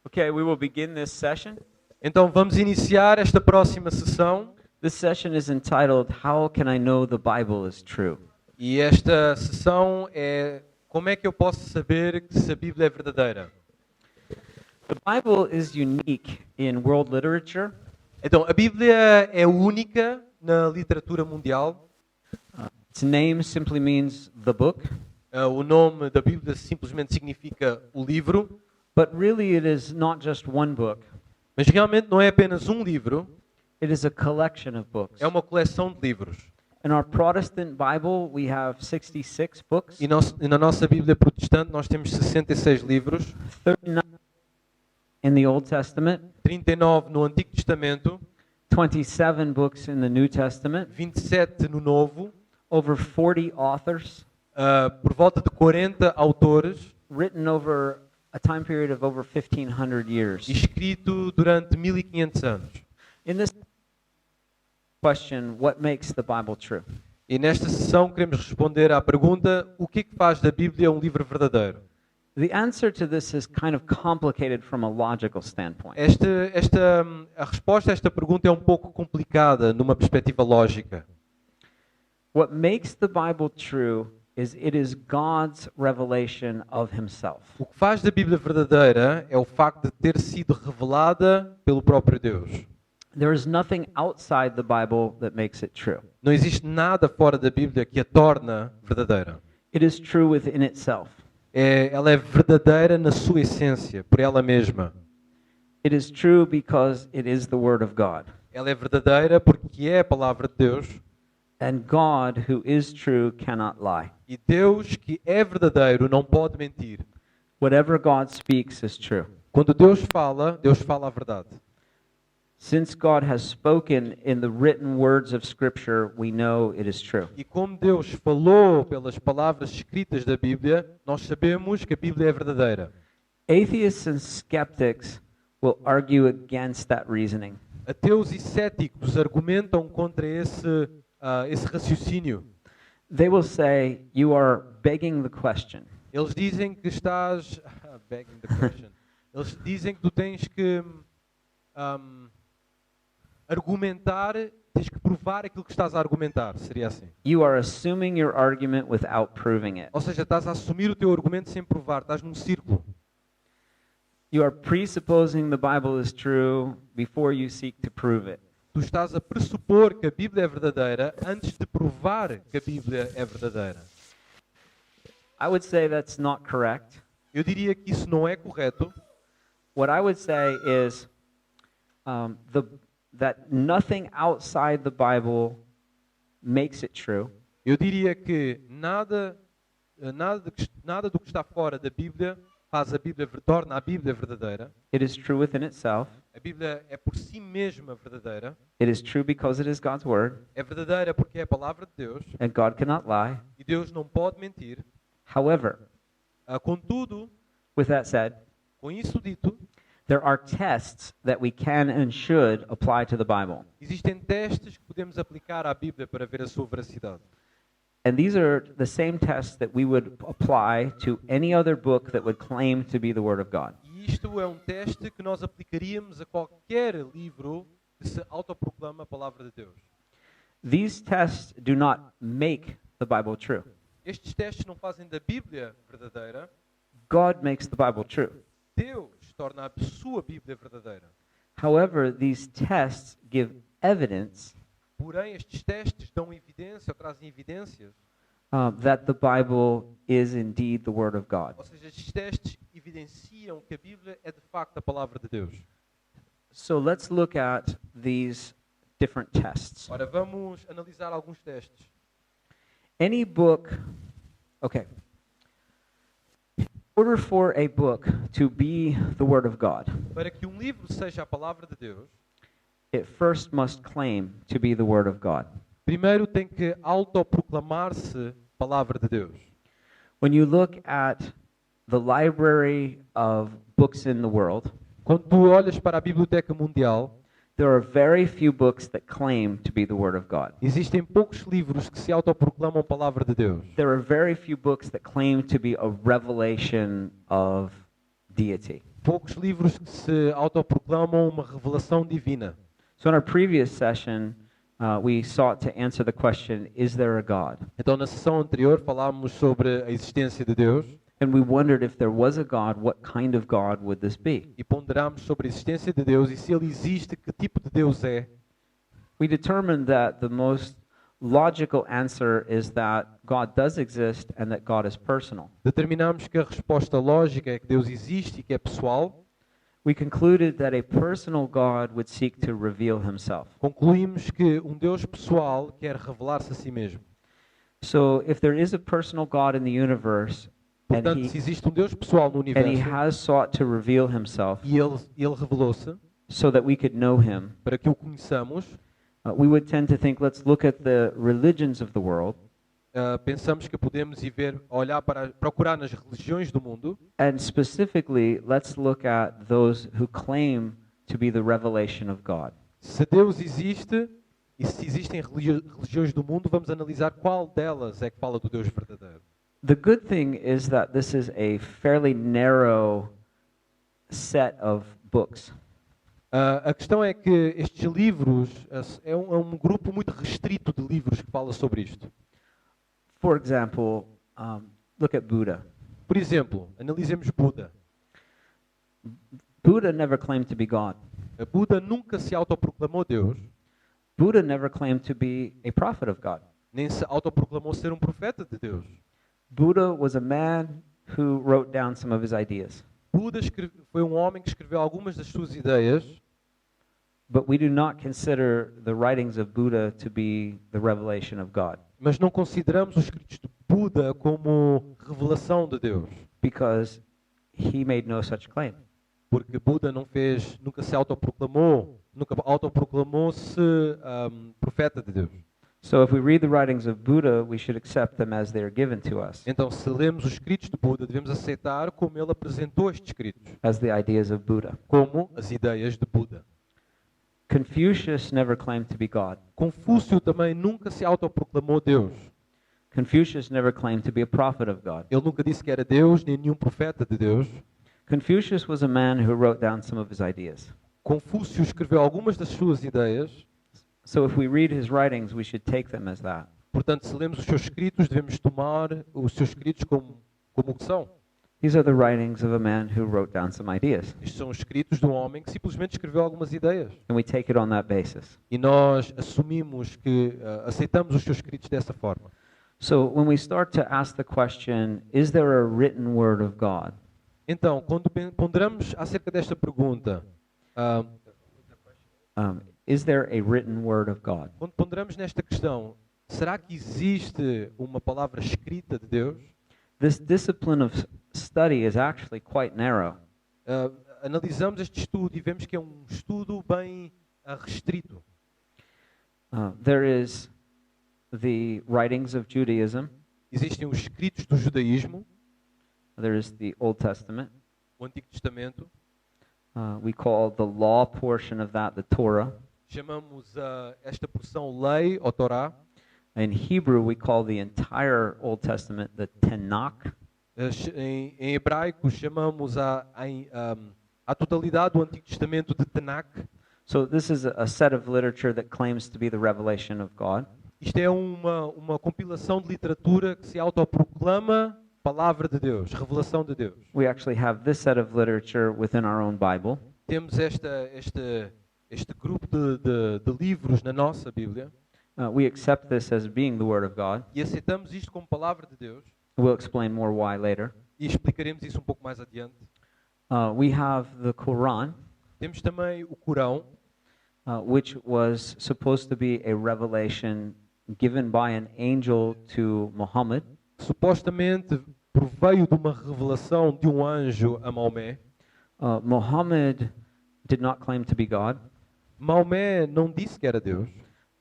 Okay, we will begin this session. Então vamos iniciar esta próxima sessão This session is entitled, How Can I Know the Bible is True? e esta sessão é como é que eu posso saber se a Bíblia é verdadeira? The Bible is unique in world literature. Então a Bíblia é única na literatura mundial. Its name simply means the book, O nome da Bíblia simplesmente significa o livro, but really it is not just one book. mas realmente não é apenas um livro, It is a collection of books. é uma coleção de livros. In our Protestant Bible, we have 66 books, E na nossa Bíblia protestante nós temos 66 livros, 39 in the Old Testament, 39 no Antigo Testamento, 27 books in the New Testament, 27 no Novo, over 40 authors, por volta de 40 autores, written over a time period of over 1,500 years. escrito durante 1500 anos. In this question, what makes the Bible true? E nesta sessão queremos responder à pergunta: o que é que faz da Bíblia um livro verdadeiro? The answer to this is kind of complicated from a logical standpoint. A resposta a esta pergunta é um pouco complicada numa perspectiva lógica. What makes the Bible true is it is God's revelation of himself. O que faz da Bíblia verdadeira é o facto de ter sido revelada pelo próprio Deus. There is nothing outside the Bible that makes it true. Não existe nada fora da Bíblia que a torna verdadeira. It is true within itself. Ela é verdadeira na sua essência, por ela mesma. It is true because it is the Word of God. Ela é verdadeira porque é a palavra de Deus. And God, who is true, cannot lie. E Deus, que é verdadeiro, não pode mentir. Whatever God speaks is true. Quando Deus fala a verdade. Since God has spoken in the written words of Scripture, we know it is true. E como Deus falou pelas palavras escritas da Bíblia, nós sabemos que a Bíblia é verdadeira. Atheists and skeptics will argue against that reasoning. Ateus e céticos argumentam contra esse raciocínio. They will say, you are begging the question. Eles dizem que estás begging the question. Eles dizem que tu tens que argumentar, tens que provar aquilo que estás a argumentar, seria assim. You are assuming your argument without proving it. Ou seja, estás a assumir o teu argumento sem provar, estás num círculo. You are presupposing the Bible is true before you seek to prove it. Tu estás a pressupor que a Bíblia é verdadeira antes de provar que a Bíblia é verdadeira. I would say that's not correct. Eu diria que isso não é correto. What I would say is that nothing outside the Bible makes it true. Eu diria que nada do que está fora da Bíblia torna a Bíblia verdadeira. It is true within itself. A Bíblia é por si mesma verdadeira. It is true because it is God's word, É verdadeira porque é a palavra de Deus. and God cannot lie. E Deus não pode mentir. However, Contudo, with that said, com isso dito, there are tests that we can and should apply to the Bible. existem testes que podemos aplicar à Bíblia para ver a sua veracidade. And these are the same tests that we would apply to any other book that would claim to be the Word of God. E isto é um teste que nós aplicaríamos a qualquer livro que se autoproclama a palavra de Deus. These tests do not make the Bible true. Estes testes não fazem da Bíblia verdadeira. God makes the Bible true. Deus torna a sua Bíblia verdadeira. However, these tests give evidence Porém, estes testes dão evidência, ou trazem evidências, that the Bible is indeed the Word of God. ou seja, estes testes evidenciam que a Bíblia é de facto a palavra de Deus. So let's look at these different tests. Ora, vamos analisar alguns testes. Any book, okay. In order for a book to be the Word of God, Para que um livro seja a palavra de Deus, it first must claim to be the Word of God. primeiro tem que autoproclamar-se palavra de Deus. When you look at the library of books in the world, Quando tu olhas para a Biblioteca Mundial, there are very few books that claim to be the Word of God. existem poucos livros que se autoproclamam palavra de Deus. There are very few books that claim to be a revelation of deity. poucos livros que se autoproclamam uma revelação divina. So in our previous session, we sought to answer the question, is there a God? Então, na sessão anterior, falámos sobre a existência de Deus And we wondered if there was a God, what kind of God would this be? e ponderámos sobre a existência de Deus e se ele existe, que tipo de Deus é. We determined that the most logical answer is that God does exist and that God is personal. Determinámos que a resposta lógica é que Deus existe e que é pessoal. We concluded that a personal God would seek to reveal himself. Concluímos que um Deus pessoal quer revelar-se a si mesmo. So if there is a personal God in the universe and Portanto, se existe um Deus pessoal no he universo has sought to reveal himself e ele revelou-se so that we could know him, para que o conheçamos, we would tend to think, let's look at the religions of the world, pensamos que podemos ir ver, olhar procurar nas religiões do mundo and specifically, let's look at those who claim to be the revelation of God. se Deus existe e se existem religiões do mundo, vamos analisar qual delas é que fala do Deus verdadeiro. The good thing is that this is a fairly narrow set of books. A questão é que estes livros é um grupo muito restrito de livros que fala sobre isto. For example, look at Buddha. Por exemplo, analisemos Buda. Buddha never claimed to be God. A Buda nunca se autoproclamou Deus, Buddha never claimed to be a prophet of God. nem se autoproclamou ser um profeta de Deus. Buddha was a man who wrote down some of his ideas. Buda foi um homem que escreveu algumas das suas ideias, But we do not consider the writings of Buddha to be the revelation of God mas não consideramos os escritos de Buda como revelação de Deus, because he made no such claim. porque Buda nunca se autoproclamou, nunca autoproclamou-se profeta de Deus. So if we read the writings of Buddha, we should accept them as they are given to us, Então, se lemos os escritos de Buda, devemos aceitar como ele apresentou estes escritos, as the ideas of Buddha. como as ideias de Buda. Confucius never claimed to be God. Confúcio também nunca se autoproclamou Deus. Confucius never claimed to be a prophet of God. Ele nunca disse que era Deus, nem nenhum profeta de Deus. Confucius was a man who wrote down some of his ideas. Confúcio escreveu algumas das suas ideias, So if we read his writings, we should take them as that. portanto, se lemos os seus escritos, devemos tomar os seus escritos como o que são. These are the writings of a man who wrote down some ideas, Estes são os escritos de um homem que simplesmente escreveu algumas ideias. and we take it on that basis. E nós assumimos que aceitamos os seus escritos dessa forma. So when we start to ask the question, is there a written word of God? Então, quando ponderamos acerca desta pergunta, Is there a written word of God? quando ponderamos nesta questão, será que existe uma palavra escrita de Deus? This discipline of study is actually quite narrow. Analisamos este estudo e vemos que é um estudo bem restrito. There is the writings of Judaism. Existem os escritos do judaísmo, There is the Old Testament. o Antigo Testamento. We call the law portion of that the Torah. Chamamos esta porção lei ou Torá. In Hebrew, we call the entire Old Testament the Tanakh. Em hebraico chamamos a totalidade do Antigo Testamento de Tanakh. So this is a set of literature that claims to be the revelation of God. Isto é uma compilação de literatura que se autoproclama palavra de Deus, revelação de Deus. We actually have this set of literature within our own Bible. Temos este grupo de livros na nossa Bíblia We accept this as being the Word of God. e aceitamos isto como palavra de Deus We'll explain more why later. e explicaremos isso um pouco mais adiante. We have the Quran, Temos também o Corão, which was supposed to be a revelation given by an angel to Muhammad. que supostamente proveio de uma revelação de um anjo a Maomé. Muhammad did not claim to be God, Maomé não disse que era Deus,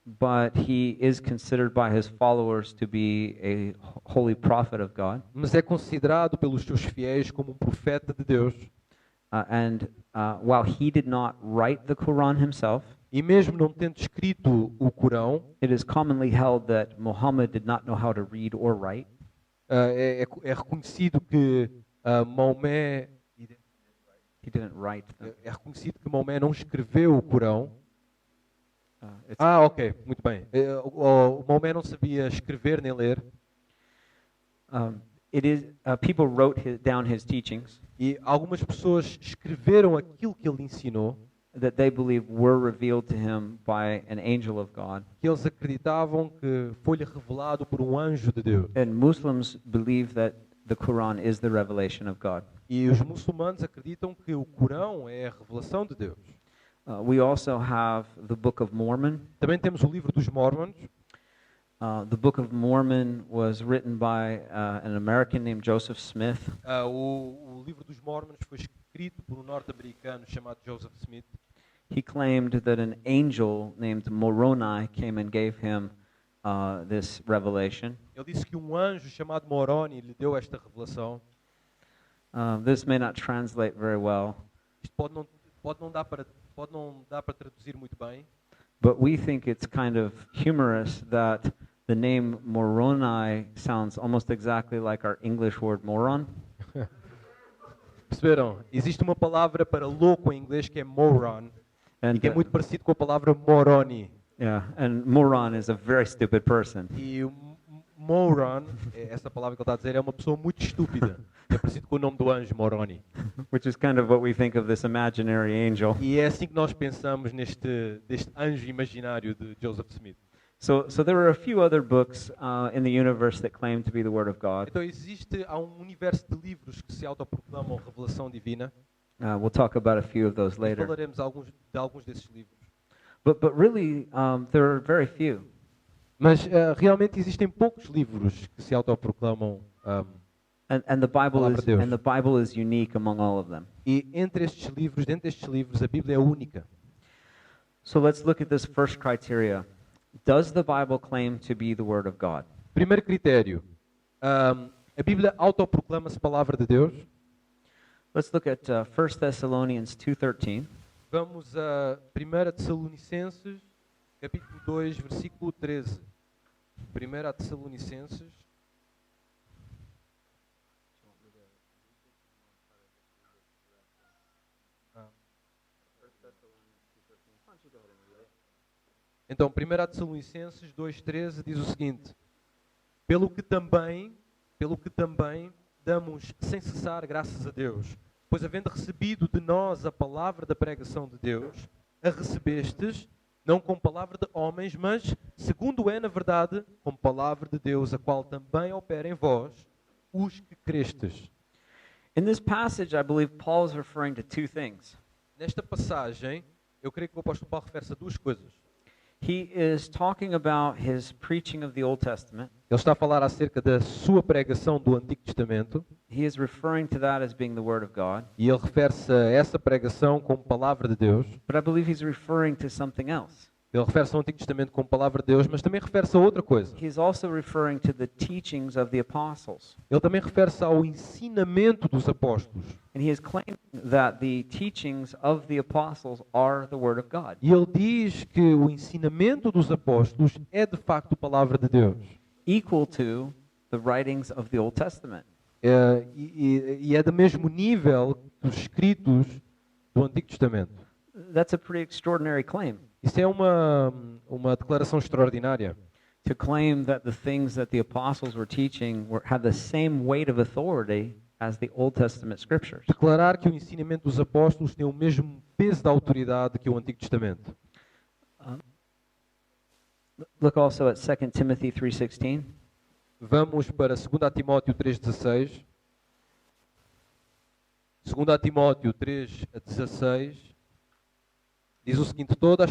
but he is considered by his followers to be a holy prophet of God. mas é considerado pelos seus fiéis como um profeta de Deus. While he did not write the Quran himself, E mesmo não tendo escrito o Corão, it is commonly held that Muhammad did not know how to read or write. é reconhecido que Maomé He didn't write them. É reconhecido que Maomé não escreveu o Corão. It's, Ok, muito bem. O Maomé não sabia escrever nem ler. it is people wrote down his teachings E algumas pessoas escreveram aquilo que ele ensinou, that they believe were revealed to him by an angel of God. que eles acreditavam que foi-lhe revelado por um anjo de Deus. And Muslims believe that the Quran is the revelation of God. E os muçulmanos acreditam que o Corão é a revelação de Deus. We also have the Book of Mormon. Também temos o livro dos Mormons. The Book of Mormon was written by an American named Joseph Smith. O livro dos Mormons foi escrito por um norte-americano chamado Joseph Smith. He claimed that an angel named Moroni came and gave him this revelation. Ele disse que um anjo chamado Moroni lhe deu esta revelação. This may not translate very well, Isto pode não dar para traduzir muito bem, but we think it's kind of humorous that the name Moroni sounds almost exactly like our English word moron. Perceberam? Existe uma palavra para louco em inglês que é moron, And e que é muito parecido com a palavra moroni. yeah, and moron is a very stupid person. E o moron, essa palavra que ele está a dizer, é uma pessoa muito estúpida. É parecido com o nome do anjo, Moroni. Which is kind of what we think of this imaginary angel. E é assim que nós pensamos deste anjo imaginário de Joseph Smith. So there are a few other books in the universe that claim to be the Word of God. Então há um universo de livros que se autoproclamam revelação divina. We'll talk about a few of those E later. falaremos de alguns desses livros. But really, there are very few. Mas realmente existem poucos livros que se autoproclamam. And the Bible Palavra is de Deus. and the Bible is unique among all of them. E dentro destes livros, a Bíblia é única. So let's look at this first criteria. Does the Bible claim to be the Word of God? Primeiro critério. A Bíblia autoproclama-se palavra de Deus. Let's look at 1 Thessalonians 2:13. Vamos a 1 Tessalonicenses, capítulo 2, versículo 13. 1 Tessalonicenses. Então, 1 Tessalonicenses 2,13 diz o seguinte: pelo que também damos sem cessar graças a Deus, pois havendo recebido de nós a palavra da pregação de Deus, a recebestes, não com palavra de homens, mas, segundo é na verdade, com palavra de Deus, a qual também opera em vós, os que crestes. In this passage, I believe Paul is referring to two things. Nesta passagem, eu creio que o apóstolo Paulo refere-se a duas coisas. He is talking about his preaching of the Old Testament. Ele está a falar acerca da sua pregação do Antigo Testamento, He is referring to that as being the Word of God. e ele refere-se a essa pregação como palavra de Deus. But I believe he's referring to something else. Ele refere-se ao Antigo Testamento como palavra de Deus, mas também refere-se a outra coisa. He's also referring to the teachings of the apostles. Ele também refere-se ao ensinamento dos apóstolos. And he is claiming that the teachings of the apostles are the Word of God. E ele diz que o ensinamento dos apóstolos é de facto palavra de Deus. Equal to the writings of the Old Testament. E é do mesmo nível dos escritos do Antigo Testamento. That's a pretty extraordinary claim. Isso é uma declaração extraordinária. To claim that the things that the apostles were teaching had the same weight of authority as the Old Testament scriptures. Declarar que o ensinamento dos apóstolos tem o mesmo peso da autoridade que o Antigo Testamento. Look also at 2 Timothy 3:16. Vamos para 2 Timóteo 3,16. 2 Timóteo 3,16 diz o seguinte: toda a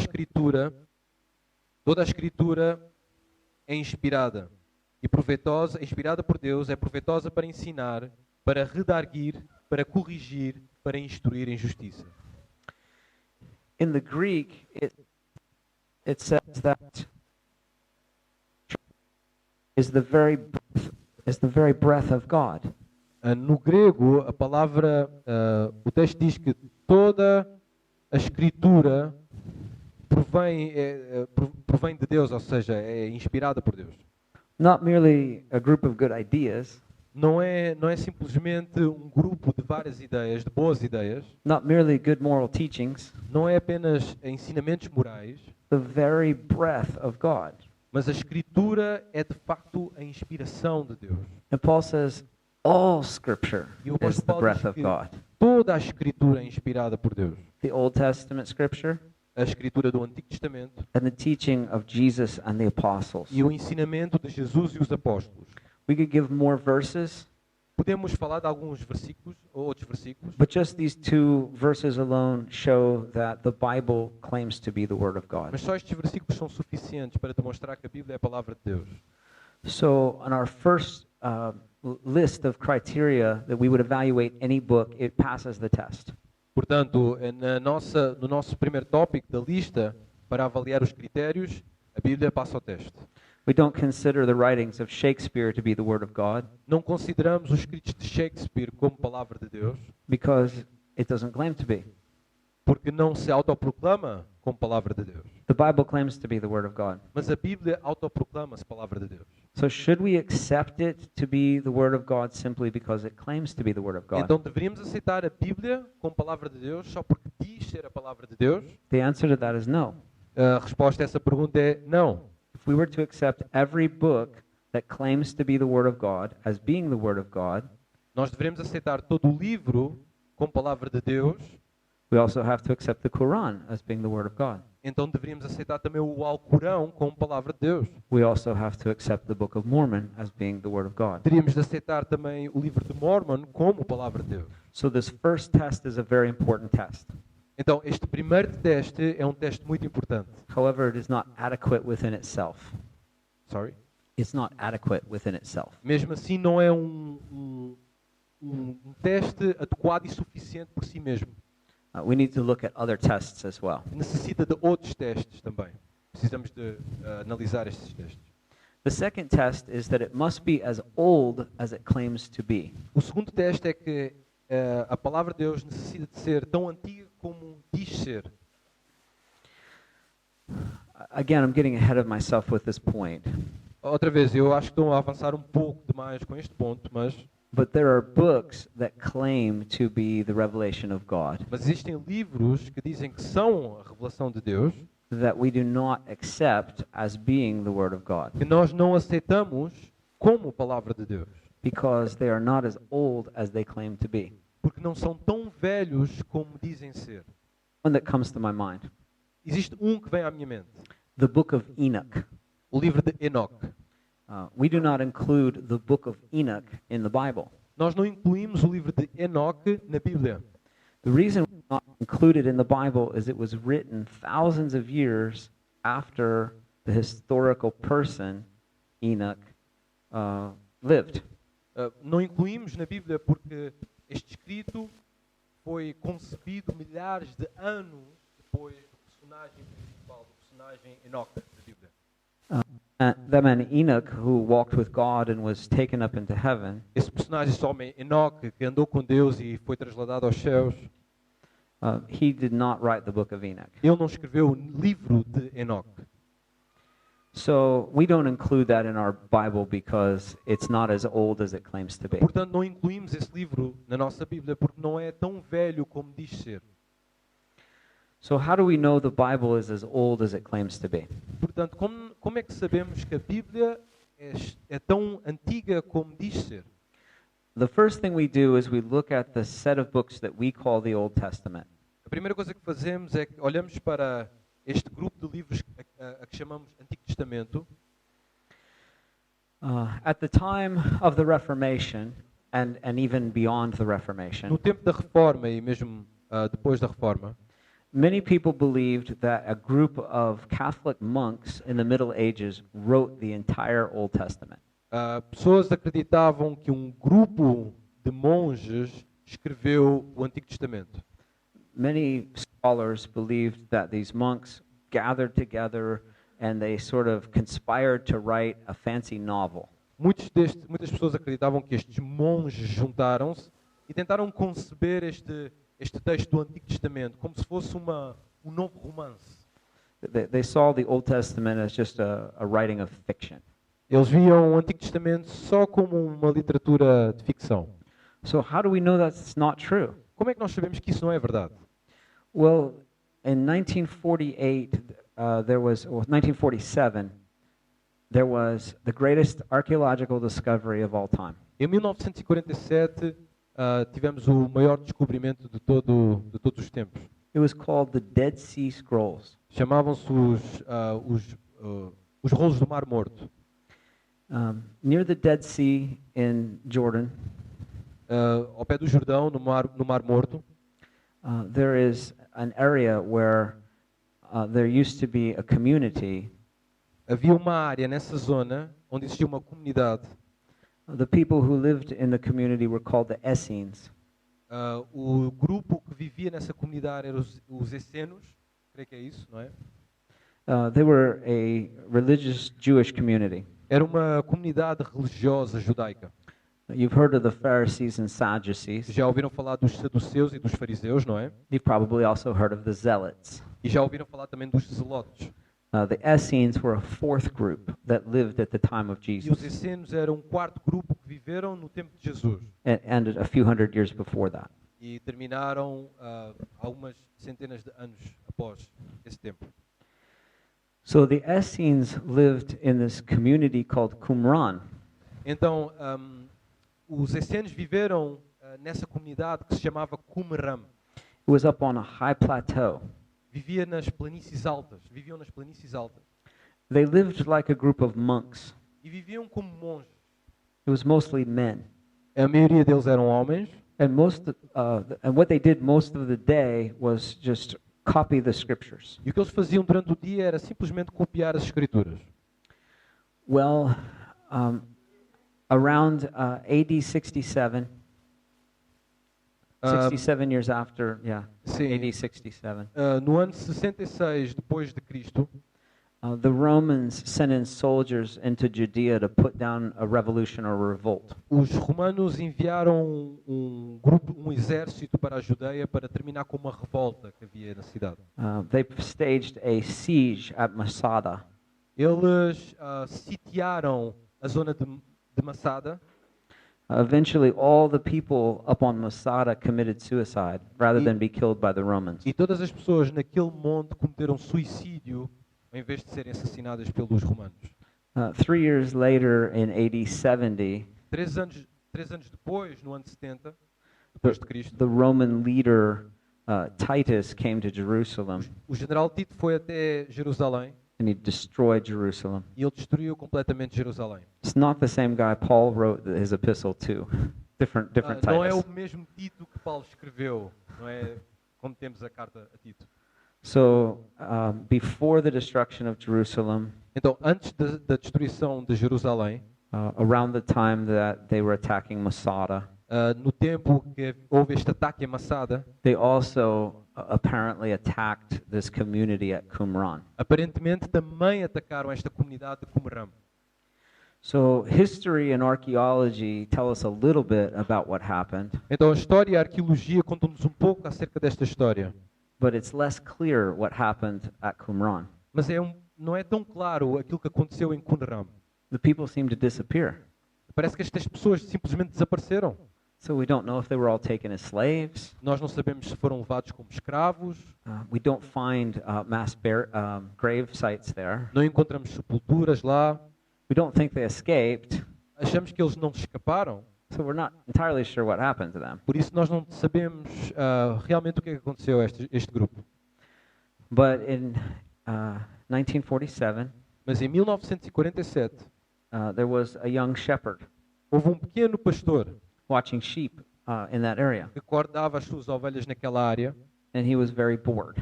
Escritura é inspirada e proveitosa, inspirada por Deus, é proveitosa para ensinar, para redarguir, para corrigir, para instruir em justiça. In the Greek, it says that is the very breath of God. No grego, a palavra, o texto diz que toda a Escritura provém de Deus, ou seja, é inspirada por Deus. Not merely a group of good ideas, não é simplesmente um grupo de várias ideias, de boas ideias. not merely good moral teachings, Não é apenas ensinamentos morais, the very breath of God. mas a Escritura é de facto a inspiração de Deus. And Paul says, all Scripture E o is apóstolo the Paulo breath diz of que God. toda a Escritura é inspirada por Deus. The Old Testament Scripture A Escritura do Antigo Testamento and the teaching of Jesus and the apostles. e o ensinamento de Jesus e os apóstolos. We could give more verses, Podemos falar de alguns versículos ou outros versículos, but just these two verses alone show that the Bible claims to be the Word of God. mas só estes versículos são suficientes para demonstrar que a Bíblia é a palavra de Deus. So, on our first list of criteria that we would evaluate any book, it passes the test. Portanto, no nosso primeiro tópico da lista para avaliar os critérios, a Bíblia passa o teste. We don't consider the writings of Shakespeare to be the Word of God Não consideramos os escritos de Shakespeare como palavra de Deus, because it doesn't claim to be. porque não se autoproclama como palavra de Deus. The Bible claims to be the Word of God. Mas a Bíblia autoproclama-se palavra de Deus. So, should we accept it to be the Word of God simply because it claims to be the Word of God? Então deveríamos aceitar a Bíblia como palavra de Deus só porque diz ser a palavra de Deus? The answer to that is no. A resposta a essa pergunta é não. If we were to accept every book that claims to be the Word of God as being the Word of God, Nós devemos aceitar todo o livro como palavra de Deus, we also have to accept the Quran as being the Word of God. então deveríamos aceitar também o Alcorão como palavra de Deus. We also have to accept the Book of Mormon as being the Word of God. Teríamos de aceitar também o livro de Mormon como palavra de Deus. So this first test is a very important test. Então, este primeiro teste é um teste muito importante. However, it is not adequate within itself. Sorry? It's not adequate within itself. Mesmo assim, não é um teste adequado e suficiente por si mesmo. We need to look at other tests as well. Necessita de outros testes também. Precisamos de analisar estes testes. The second test is that it must be as old as it claims to be. O segundo teste é que a palavra de Deus necessita de ser tão antiga como diz ser. Again, I'm getting ahead of myself with this point. Outra vez, eu acho que estou a avançar um pouco demais com este ponto, mas But there are books that claim to be the revelation of God existem livros que dizem que são a revelação de Deus, that we do not accept as being the Word of God que nós não aceitamos como palavra de Deus, because they are not as old as they claim to be. porque não são tão velhos como dizem ser. One that comes to my mind, Existe um que vem à minha mente, the book of Enoch. o livro de Enoch. We do not include the book of Enoch in the Bible. Nós não incluímos o livro de Enoch na Bíblia. The reason it's not included in the Bible is it was written thousands of years after the historical person Enoch lived. Não incluímos na Bíblia porque este escrito foi concebido milhares de anos depois do personagem principal, do personagem Enoch da Bíblia. That man Enoch, who walked with God and was taken up into heaven, Esse personagem, esse homem Enoch, que andou com Deus e foi trasladado aos céus, he did not write the book of Enoch. ele não escreveu o livro de Enoch. So we don't include that in our Bible because it's not as old as it claims to be. Portanto, não incluímos esse livro na nossa Bíblia porque não é tão velho como diz ser. So how do we know the Bible is as old as it claims to be? Portanto, como é que sabemos que a Bíblia é tão antiga como diz ser? The first thing we do is we look at the set of books that we call the Old Testament. A primeira coisa que fazemos é que olhamos para este grupo de livros a que chamamos Antigo Testamento. At the time of the Reformation, and even beyond the Reformation, No tempo da Reforma e mesmo depois da Reforma, many people believed that a group of Catholic monks in the Middle Ages wrote the entire Old Testament. pessoas acreditavam que um grupo de monges escreveu o Antigo Testamento. Many scholars believed that these monks gathered together and they sort of conspired to write a fancy novel. Muitas pessoas acreditavam que estes monges juntaram-se e tentaram conceber este texto do Antigo Testamento como se fosse um novo romance. They saw the Old Testament as just a writing of fiction. Eles viam o Antigo Testamento só como uma literatura de ficção. So how do we know that's not true? Como é que nós sabemos que isso não é verdade? Well, in 1948, or 1947, there was the greatest archaeological discovery of all time. Em 1947, tivemos o maior descobrimento de todos os tempos. It was called the Dead Sea Scrolls. Chamavam-se os rolos do Mar Morto. Near the Dead Sea in Jordan, Ao pé do Jordão, no Mar Morto, there is an area where there used to be a community. havia uma área nessa zona onde existia uma comunidade. The people who lived in the community were called the Essenes. O grupo que vivia nessa comunidade eram os Essenos, creio que é isso, não é? They were a religious Jewish community. Era uma comunidade religiosa judaica. You've heard of the Pharisees and Sadducees. Já ouviram falar dos saduceus e dos fariseus, não é? You've probably also heard of the Zealots. E já ouviram falar também dos zelotes. The Essenes were a fourth group that lived at the time of E os Jesus, Essenos eram um quarto grupo que viveram no tempo de Jesus. and a few hundred years before that. E terminaram algumas centenas de anos após esse tempo. So the Essenes lived in this community called Qumran. Então, os Essenos viveram nessa comunidade que se chamava Qumran. It was up on a high plateau. Viviam nas planícies altas. They lived like a group of monks. E viviam como monges. It was mostly men. A maioria deles eram homens. And what they did most of the day was just copy the scriptures. E o que eles faziam durante o dia era simplesmente copiar as escrituras. Well, around AD 67, 67 years after, Sim. AD 67, No ano 66 depois de Cristo, the Romans sent in soldiers into Judea to put down a revolution or revolt. os romanos enviaram um exército para a Judeia para terminar com uma revolta que havia na cidade. They staged a siege at Masada. Eles sitiaram a zona de Massada. Eventually, all the people up on Masada committed suicide rather than be killed by the Romans. E todas as pessoas naquele monte cometeram suicídio em vez de serem assassinadas pelos romanos. 3 years later, in AD 70, Três anos depois, no ano 70, depois de Cristo, the Roman leader Titus came to Jerusalem o general Tito foi até Jerusalém and he destroyed Jerusalem. e ele destruiu completamente Jerusalém. It's not the same guy Paul wrote his epistle to. Different Não é Titus. o mesmo Tito que Paulo escreveu, não é como temos a carta a Tito. So, before the destruction of Jerusalem, Então, antes da destruição de Jerusalém, around the time that they were attacking Masada, no tempo que houve este ataque em Massada, they also apparently attacked this community at Qumran. aparentemente também atacaram esta comunidade de Qumran. So history and archaeology tell us a little bit about what happened, Então, a história e a arqueologia contam-nos um pouco acerca desta história. but it's less clear what happened at Qumran. Mas não é tão claro aquilo que aconteceu em Qumran. The people seem to disappear. Parece que estas pessoas simplesmente desapareceram. So we don't know if they were all taken as slaves. Nós não sabemos se foram levados como escravos. We don't find grave sites there. Não encontramos sepulturas lá. We don't think they escaped. Achamos que eles não se escaparam. So we're not entirely sure what happened to them. Por isso nós não sabemos realmente o que é que aconteceu a este grupo. But in 1947, Mas em 1947 there was a young shepherd houve um pequeno pastor watching sheep in that area, que guardava as suas ovelhas naquela área and he was very bored.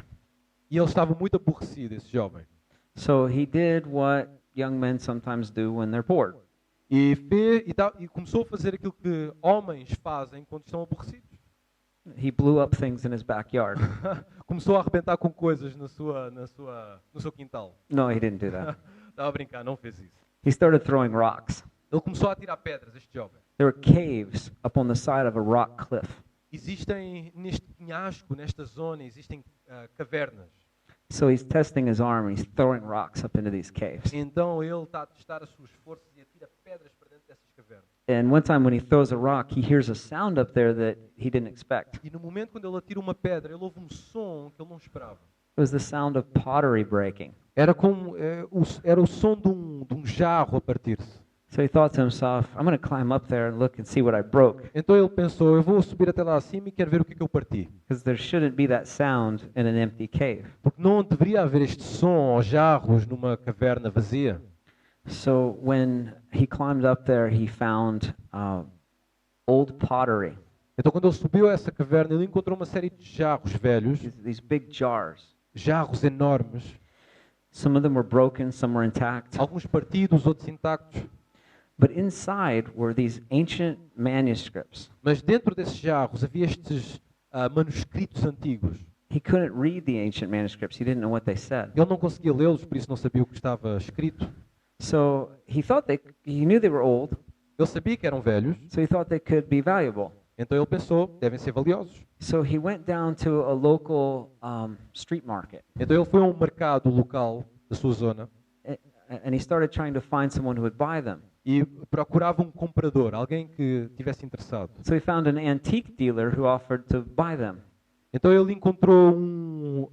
e ele estava muito aborrecido, esse jovem. So he did what young men sometimes do when they're bored. E começou a fazer aquilo que homens fazem quando estão aborrecidos. He blew up things in his backyard. Começou a arrebentar com coisas no seu quintal. No, he didn't do that. Estava a brincar, não fez isso. He started throwing rocks. Ele começou a tirar pedras, este jovem. There were caves up on the side of a rock cliff. Existem neste penhasco, nesta zona, existem cavernas. So he's testing his arm and he's throwing rocks up into these caves. Então ele está a testar as suas forças e a atira pedras para dentro dessas cavernas. And one time when he throws a rock, he hears a sound up there that he didn't expect. E no momento quando ele atira uma pedra, ele ouve um som que ele não esperava. It was the sound of pottery breaking. Era como era o som de um jarro a partir-se. So he thought to himself, I'm going to climb up there and look and see what I broke, Então ele pensou, eu vou subir até lá acima e quero ver o que é que eu parti. because there shouldn't be that sound in an empty cave. Porque não deveria haver este som aos jarros numa caverna vazia. So when he climbed up there, he found old pottery, Então quando ele subiu a essa caverna, ele encontrou uma série de jarros velhos, these big jars. jarros enormes, Some of them were broken, some were intact. alguns partidos, outros intactos. But inside were these ancient manuscripts. Mas dentro desses jarros havia estes manuscritos antigos. He couldn't read the ancient manuscripts. He didn't know what they said. Ele não conseguia lê-los, por isso não sabia o que estava escrito. So he knew they were old, Ele sabia que eram velhos, so he thought they could be valuable. então ele pensou, devem ser valiosos. So he went down to a local street market, Então ele foi a um mercado local da sua zona and he started trying to find someone who would buy them. e procurava um comprador, alguém que tivesse interessado. So he found an antique dealer who offered to buy them. Então ele encontrou um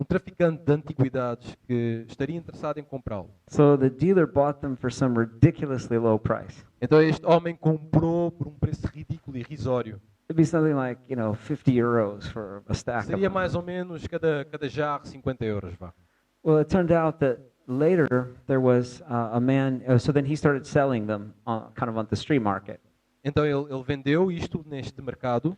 traficante de antiguidades que estaria interessado em comprá-lo. So the dealer bought them for some ridiculously low price. Então este homem comprou por um preço ridículo e irrisório. It'd be something like, 50 euros for a stack of Seria them. mais ou menos cada jarro 50 euros, vá. Well, it turned out that later there was a man, so then he started selling them kind of on the street market. Então ele vendeu isto neste mercado.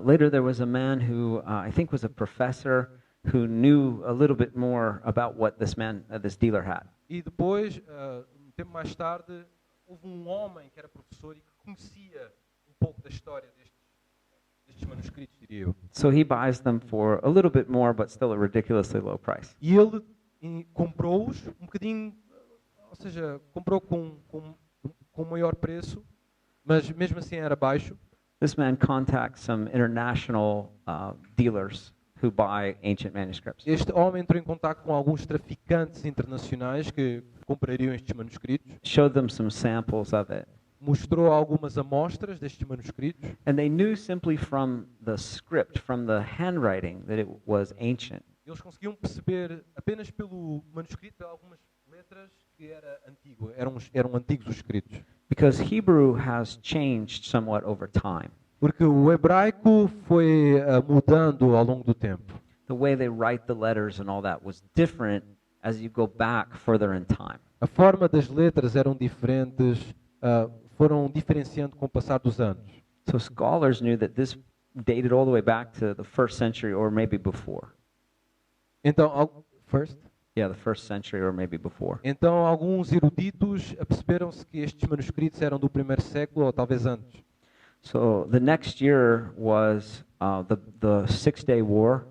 Later there was a man who I think was a professor who knew a little bit more about what this dealer had. E depois, um tempo mais tarde, houve um homem que era professor e que conhecia um pouco da história destes manuscritos, diria eu. So he buys them for a little bit more, but still a ridiculously low price. E ele comprou-os um bocadinho, ou seja, comprou com maior preço, mas mesmo assim era baixo. This man contacts some international dealers who buy ancient manuscripts. Este homem entrou em contato com alguns traficantes internacionais que comprariam estes manuscritos, Showed them some samples of it. mostrou algumas amostras destes manuscritos And they knew simply from the script, from the handwriting, that it was ancient. eles conseguiam perceber apenas pelo manuscrito, pelas algumas letras, que era antigo, eram antigos os escritos. Because Hebrew has changed somewhat over time. Porque o hebraico foi mudando ao longo do tempo. The way they write the letters and all that was different as you go back further in time. A forma das letras eram diferentes, foram diferenciando com o passar dos anos. So scholars knew that this dated all the way back to the 1st century or maybe before. Então, Yeah, the 1st century or maybe before. Então alguns eruditos aperceberam-se que estes manuscritos eram do primeiro século ou talvez antes. So the next year was the Six-Day War.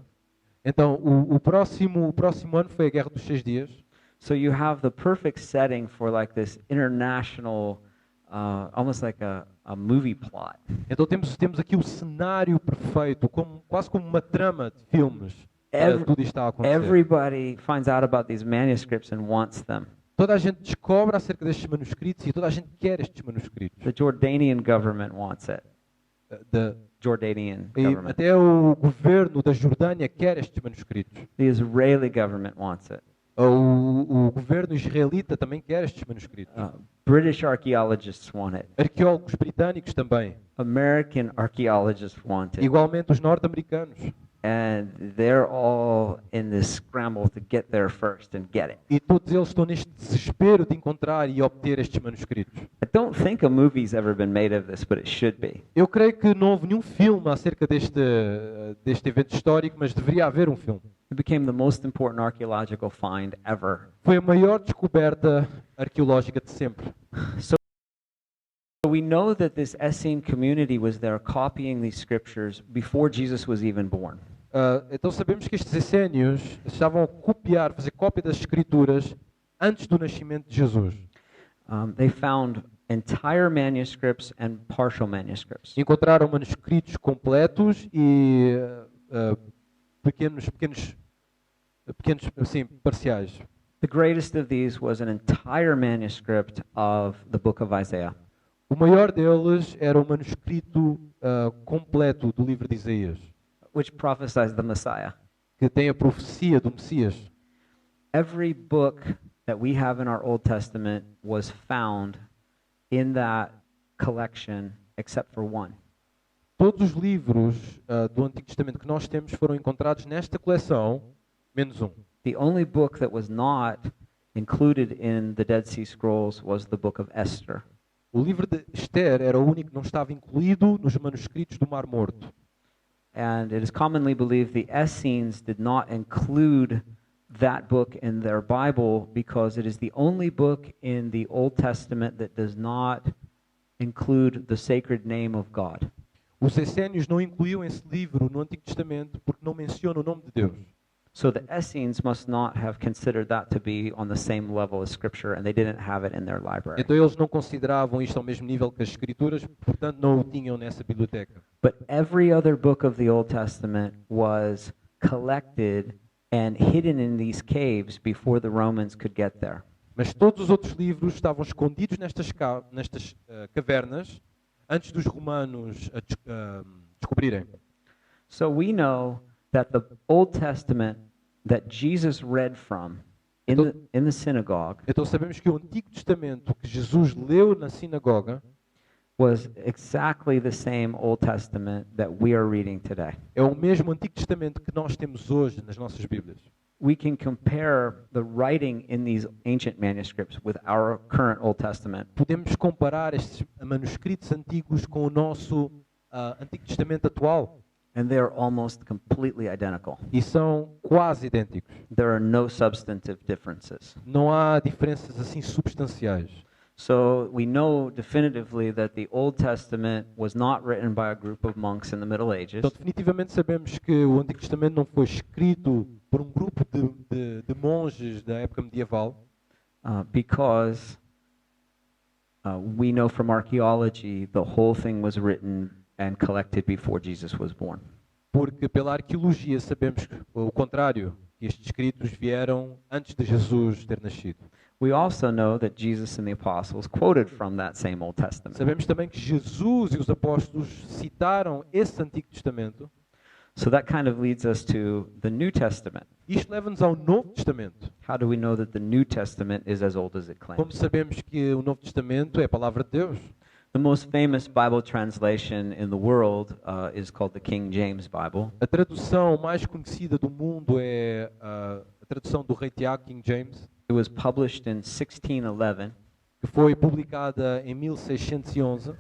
Então o próximo ano foi a Guerra dos 6 Dias. So you have the perfect setting for like this international, almost like a movie plot. Então temos aqui o cenário perfeito, quase como uma trama de filmes. Tudo isto está a acontecer. Everybody finds out about these manuscripts and wants them. Toda a gente descobre acerca destes manuscritos e toda a gente quer estes manuscritos. The Jordanian government wants it. Da- Jordanian e government. até o governo da Jordânia quer estes manuscritos. The Israeli government wants it. O governo israelita também quer estes manuscritos. British archaeologists want it. Arqueólogos britânicos também. American archaeologists want it. Igualmente os norte-americanos. And they're all in this scramble to get there first and get it. E todos eles estão neste desespero de encontrar e obter estes manuscritos. I don't think a movie's ever been made of this, but it should be. Eu creio que não houve nenhum filme acerca deste evento histórico, mas deveria haver um filme. It became the most important archaeological find ever. Foi a maior descoberta arqueológica de sempre. So we know that this Essene community was there copying these scriptures before Jesus was even born. Então sabemos que estes essênios estavam a copiar, fazer cópia das escrituras antes do nascimento de Jesus. They found entire manuscripts and partial manuscripts. Encontraram manuscritos completos e pequenos assim, parciais. The greatest of these was an entire manuscript of the book of Isaiah. O maior deles era o manuscrito completo do livro de Isaías, Which prophesies the Messiah. que tem a profecia do Messias. Every book that we have in our Old Testament was found in that collection except for one. Todos os livros do Antigo Testamento que nós temos foram encontrados nesta coleção, menos um. The only book that was not included in the Dead Sea Scrolls was the book of Esther. O livro de Esther era o único que não estava incluído nos manuscritos do Mar Morto. And it is commonly believed the Essenes did not include that book in their Bible because it is the only book in the Old Testament that does not include the sacred name of God. Os essênios não incluíam esse livro no Antigo Testamento porque não menciona o nome de Deus. So the Essenes must not have considered that to be on the same level as Scripture, and they didn't have it in their library. Então eles não consideravam isto ao mesmo nível que as Escrituras, portanto não o tinham nessa biblioteca. But every other book of the Old Testament was collected and hidden in these caves before the Romans could get there. Mas todos os outros livros estavam escondidos nestas cavernas antes dos romanos descobrirem. So we know that the Old Testament that Jesus read from in the synagogue Então sabemos que o Antigo Testamento que Jesus leu na sinagoga was exactly the same Old Testament that we are reading today. é o mesmo Antigo Testamento que nós temos hoje nas nossas Bíblias. We can compare the writing in these ancient manuscripts with our current Old Testament. Podemos comparar estes manuscritos antigos com o nosso Antigo Testamento atual And they're almost completely identical. e são quase idênticos. There are no substantive differences. Não há diferenças assim substanciais. So we know definitively that the Old Testament was not written by a group of monks in the Middle Ages, Então definitivamente sabemos que o Antigo Testamento não foi escrito por um grupo de monges da época medieval, because we know from archaeology the whole thing was written and collected before Jesus was born. porque pela arqueologia sabemos o contrário, que estes escritos vieram antes de Jesus ter nascido. We also know that Jesus and the apostles quoted from that same Old Testament. Sabemos também que Jesus e os apóstolos citaram esse Antigo Testamento. So that kind of leads us to the New Testament. Isto leva-nos ao Novo Testamento. How do we know that the New Testament is as old as it Como claims? sabemos que o Novo Testamento é a palavra de Deus? The most famous Bible translation in the world is called the King James Bible. A tradução mais conhecida do mundo é a tradução do Rei Tiago, King James, It was published in 1611. que foi publicada em 1611.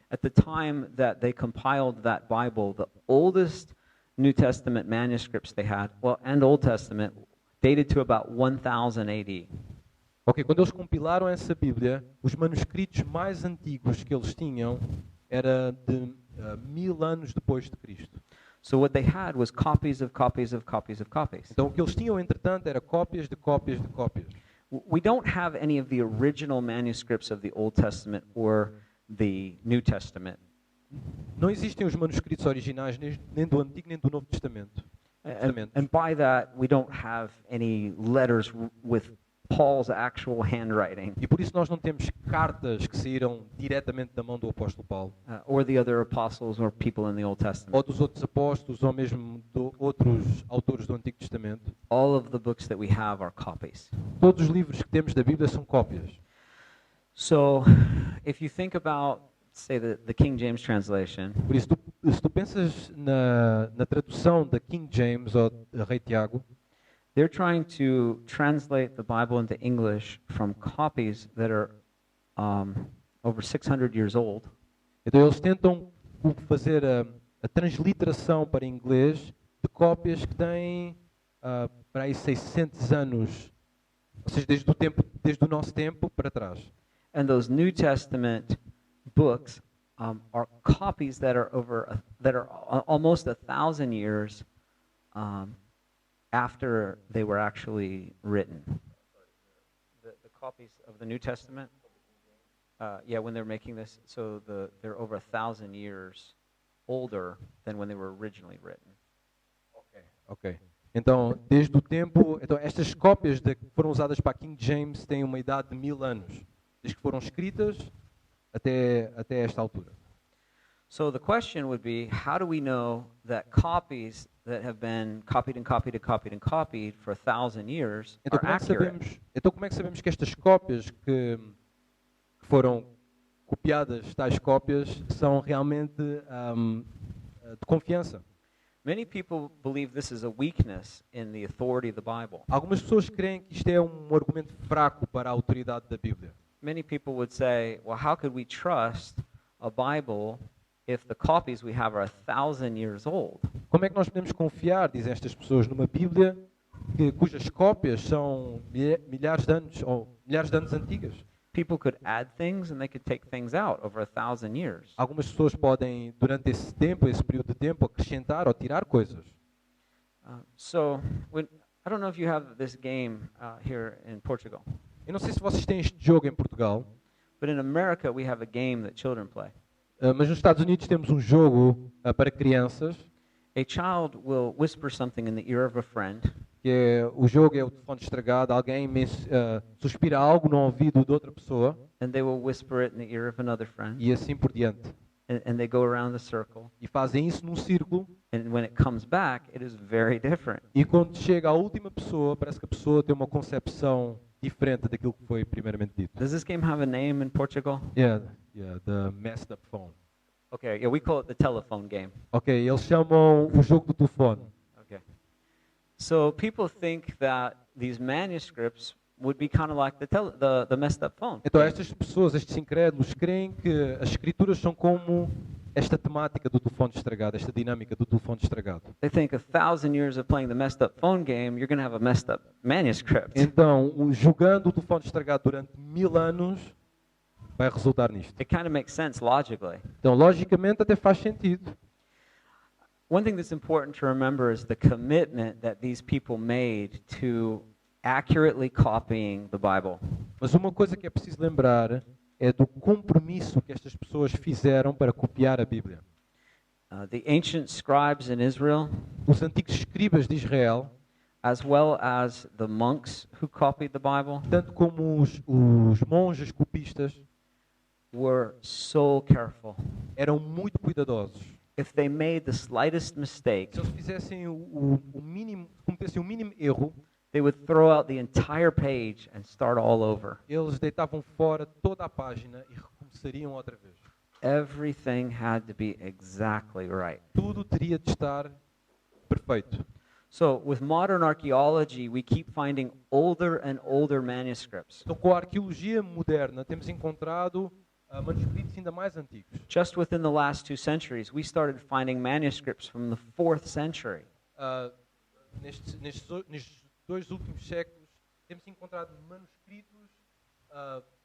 At the time that they compiled that Bible, the oldest New Testament manuscripts they had, well, and Old Testament, dated to about 1000 AD. Ok, quando eles compilaram essa Bíblia, os manuscritos mais antigos que eles tinham era de 1000 anos depois de Cristo. So what they had was copies of copies of copies of copies. Então o que eles tinham, entretanto, era cópias de cópias de cópias. We don't have any of the original manuscripts of the Old Testament or the New Testament. Não existem os manuscritos originais nem do Antigo nem do Novo Testamento. And by that, we don't have any letters with Paul's actual handwriting E por isso nós não temos cartas que saíram diretamente da mão do apóstolo Paulo, or the other apostles or people in the Old ou Testament. dos outros apóstolos, ou mesmo de outros autores do Antigo Testamento. All of the books that we have are copies. Todos os livros que temos da Bíblia são cópias. So if you think about, say, the King James translation, Por isso, se tu pensas na tradução da King James ou da Rei Tiago, they're trying to translate the Bible into English from copies that are over 600 years old. então eles tentam fazer a transliteração para inglês de cópias que têm para aí 600 anos, ou seja, desde o nosso tempo para trás. And those New Testament books are copies that are almost 1,000 years after they were actually written. The copies of the New Testament, yeah, when they're making this, so they're over 1,000 years older than when they were originally written. Ok. Então, desde o tempo, então estas cópias que foram usadas para a King James têm uma idade de 1000 anos, desde que foram escritas até esta altura. So the question would be, how do we know that copies that have been copied and copied and copied and copied for 1,000 years Então, are accurate? como é que sabemos que estas cópias que foram copiadas, tais cópias, são realmente de confiança? Many people believe this is a weakness in the authority of the Bible. Algumas pessoas creem que isto é um argumento fraco para a autoridade da Bíblia. Many people would say, well, how could we trust a Bible if the copies we have are 1,000 years old? Como é que nós podemos confiar, dizem estas pessoas, numa Bíblia cujas cópias são milhares de anos antigas? People could add things and they could take things out over 1,000 years. Algumas pessoas podem, durante esse tempo, esse período de tempo, acrescentar ou tirar coisas. I don't know if you have this game here in Portugal, Eu não sei se vocês têm este jogo em Portugal, but in America we have a game that children play. mas nos Estados Unidos temos um jogo para crianças, A child will whisper something in the ear of a friend, o jogo é o telefone estragado, alguém suspira algo no ouvido de outra pessoa and they will whisper it in the ear of another friend, e assim por diante. and they go around the circle, E fazem isso num círculo and when it comes back, it is very different. e quando chega à última pessoa, parece que a pessoa tem uma concepção diferente daquilo que foi primeiramente dito. Does this game have a name in Portugal? Yeah, the messed up phone. Okay, yeah, we call it the telephone game. Ok, eles chamam o jogo do telefone. Okay. So people think that these manuscripts would be kind of like the messed up phone. Então estas pessoas, estes incrédulos, creem que as escrituras são como esta temática do telefone estragado, esta dinâmica do telefone estragado. They think 1,000 years of playing the messed up phone game, you're going to have a messed up manuscript. Então, jogando o telefone estragado durante 1000 anos, vai resultar nisto. It kind of makes sense logically. Então, logicamente, até faz sentido. One thing that's important to remember is the commitment that these people made to accurately copying the Bible. Mas uma coisa que é preciso lembrar é do compromisso que estas pessoas fizeram para copiar a Bíblia. The ancient scribes in Israel, Os antigos escribas de Israel, as well as the monks who copied the Bible, tanto como os monges copistas, were so careful. eram muito cuidadosos. If they made the slightest mistake, Se eles fizessem o mínimo, cometessem o mínimo erro, they would throw out the entire page and start all over. eles deitavam fora toda a página e recomeçariam outra vez. Everything had to be exactly right. Tudo teria de estar perfeito. So, with modern archaeology, we keep finding older and older manuscripts. Então, com a arqueologia moderna, temos encontrado manuscritos ainda mais antigos. Just within the last 2 centuries, we started finding manuscripts from the 4th century. Nestes 2 últimos séculos, temos encontrado manuscritos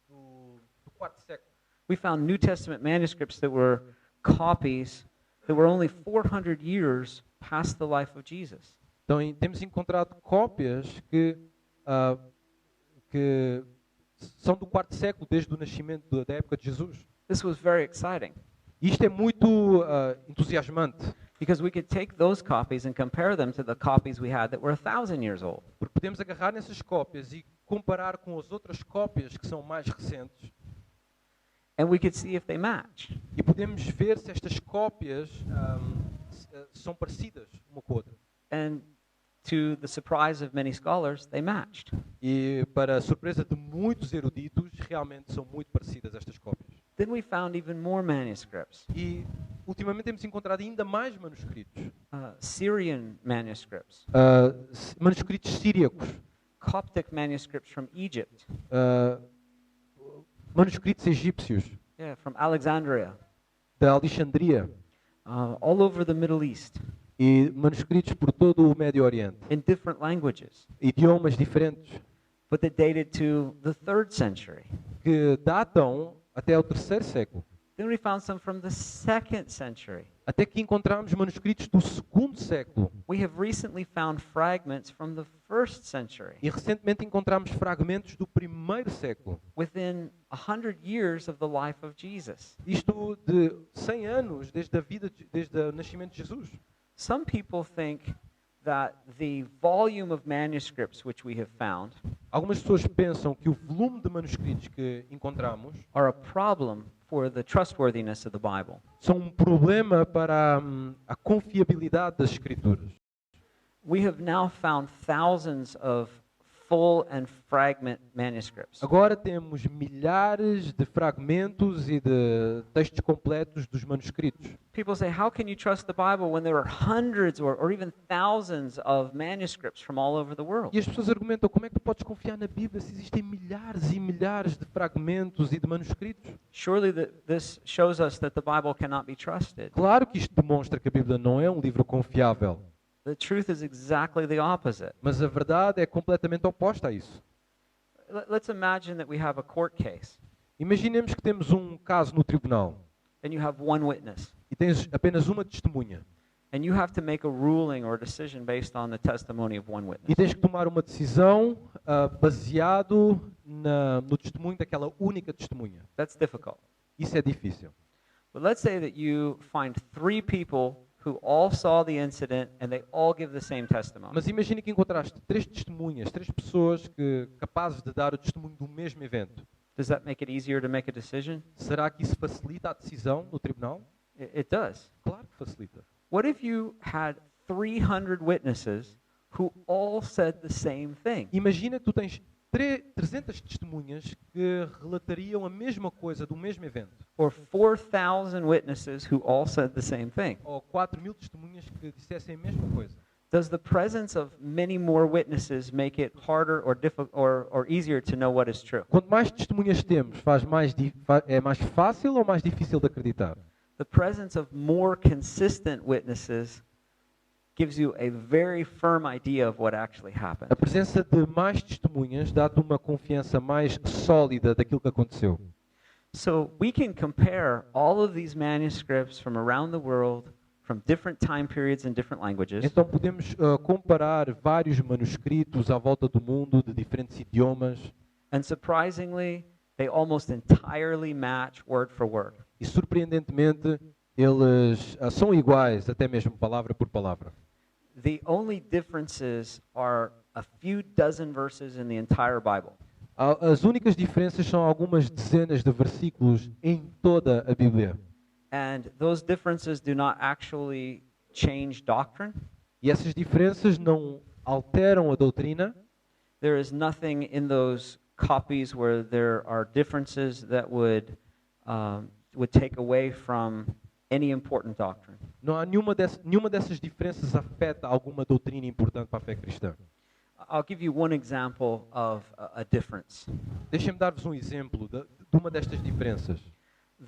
do 4º século. We found New Testament manuscripts that were copies that were only 400 years past the life of Jesus. Então, temos encontrado cópias que são do 4º século, desde o nascimento da época de Jesus. This was very exciting Isto é muito entusiasmante, because we could take those copies and compare them to the copies we had that were 1,000 years old. porque podemos agarrar nessas cópias e comparar com as outras cópias que são mais recentes And we could see if they match. e podemos ver se estas cópias são parecidas uma com a outra. And to the surprise of many scholars, they matched. E, para a surpresa de muitos eruditos, realmente são muito parecidas estas cópias. Then we found even more manuscripts, E, ultimamente, temos encontrado ainda mais manuscritos. Syrian manuscripts, Manuscritos síriacos, Coptic manuscripts from Egypt, manuscritos egípcios, from Alexandria, da Alexandria, all over the Middle East, e manuscritos por todo o Médio Oriente. in different languages, Idiomas diferentes, but that dated to the 3rd century. que datam até o 3º século. Then we found some from the 2nd century. Até que encontramos manuscritos do 2º século. We have recently found fragments from the 1st century. E recentemente encontramos fragmentos do 1º século. Within 100 years of the life of Jesus. Isto de 100 anos desde o nascimento de Jesus. Some people think that the volume of manuscripts which we have found Algumas pessoas pensam que o volume de manuscritos que encontramos are a problem for the trustworthiness of the Bible. são um problema para a confiabilidade das Escrituras. We have now found thousands of full and fragment manuscripts. Agora temos milhares de fragmentos e de textos completos dos manuscritos. People say, how can you trust the Bible when there are hundreds or even thousands of manuscripts from all over the world? E as pessoas argumentam, como é que tu podes confiar na Bíblia se existem milhares e milhares de fragmentos e de manuscritos? Surely this shows us that the Bible cannot be trusted. Claro que isto demonstra que a Bíblia não é um livro confiável, The truth is exactly the opposite. mas a verdade é completamente oposta a isso. Let's imagine that we have a court case Imaginemos que temos um caso no tribunal and you have one witness e tens apenas uma testemunha and you have to make a ruling or a decision based on the testimony of one e witness. tens que tomar uma decisão baseado no testemunho daquela única testemunha. That's difficult. Isso é difícil. But let's say that you find three people who all saw the incident and they all give the same testimony. Mas imagine que encontraste três testemunhas, três pessoas capazes de dar o testemunho do mesmo evento. Does that make it easier to make a decision? Será que isso facilita a decisão no tribunal? It does. Claro que facilita. What if you had 300 witnesses who all said the same thing? Imagina que tu tens 300 testemunhas que relatariam a mesma coisa do mesmo evento. Or 4,000 witnesses who all said the same thing? Ou 4.000 testemunhas que dissessem a mesma coisa. Does the presence of many more witnesses make it harder or easier to know what is true? Quanto mais testemunhas temos, é mais fácil ou mais difícil de acreditar? The presence of more consistent witnesses gives you a very firm idea of what actually happened. A presença de mais testemunhas dá-te uma confiança mais sólida daquilo que aconteceu. So we can compare all of these manuscripts from around the world, from different time periods and different languages, Então podemos comparar vários manuscritos à volta do mundo de diferentes idiomas and surprisingly, they almost entirely match word for word. e surpreendentemente eles são iguais, até mesmo palavra por palavra. The only differences are a few dozen verses in the entire Bible. As únicas diferenças são algumas dezenas de versículos em toda a Bíblia. And those differences do not actually change doctrine. E essas diferenças não alteram a doutrina. There is nothing in those copies where there are differences that would take away from any important doctrine. Não há nenhuma dessas diferenças afeta alguma doutrina importante para a fé cristã. I'll give you one example of a difference. Deixem-me dar-vos um exemplo de uma destas diferenças.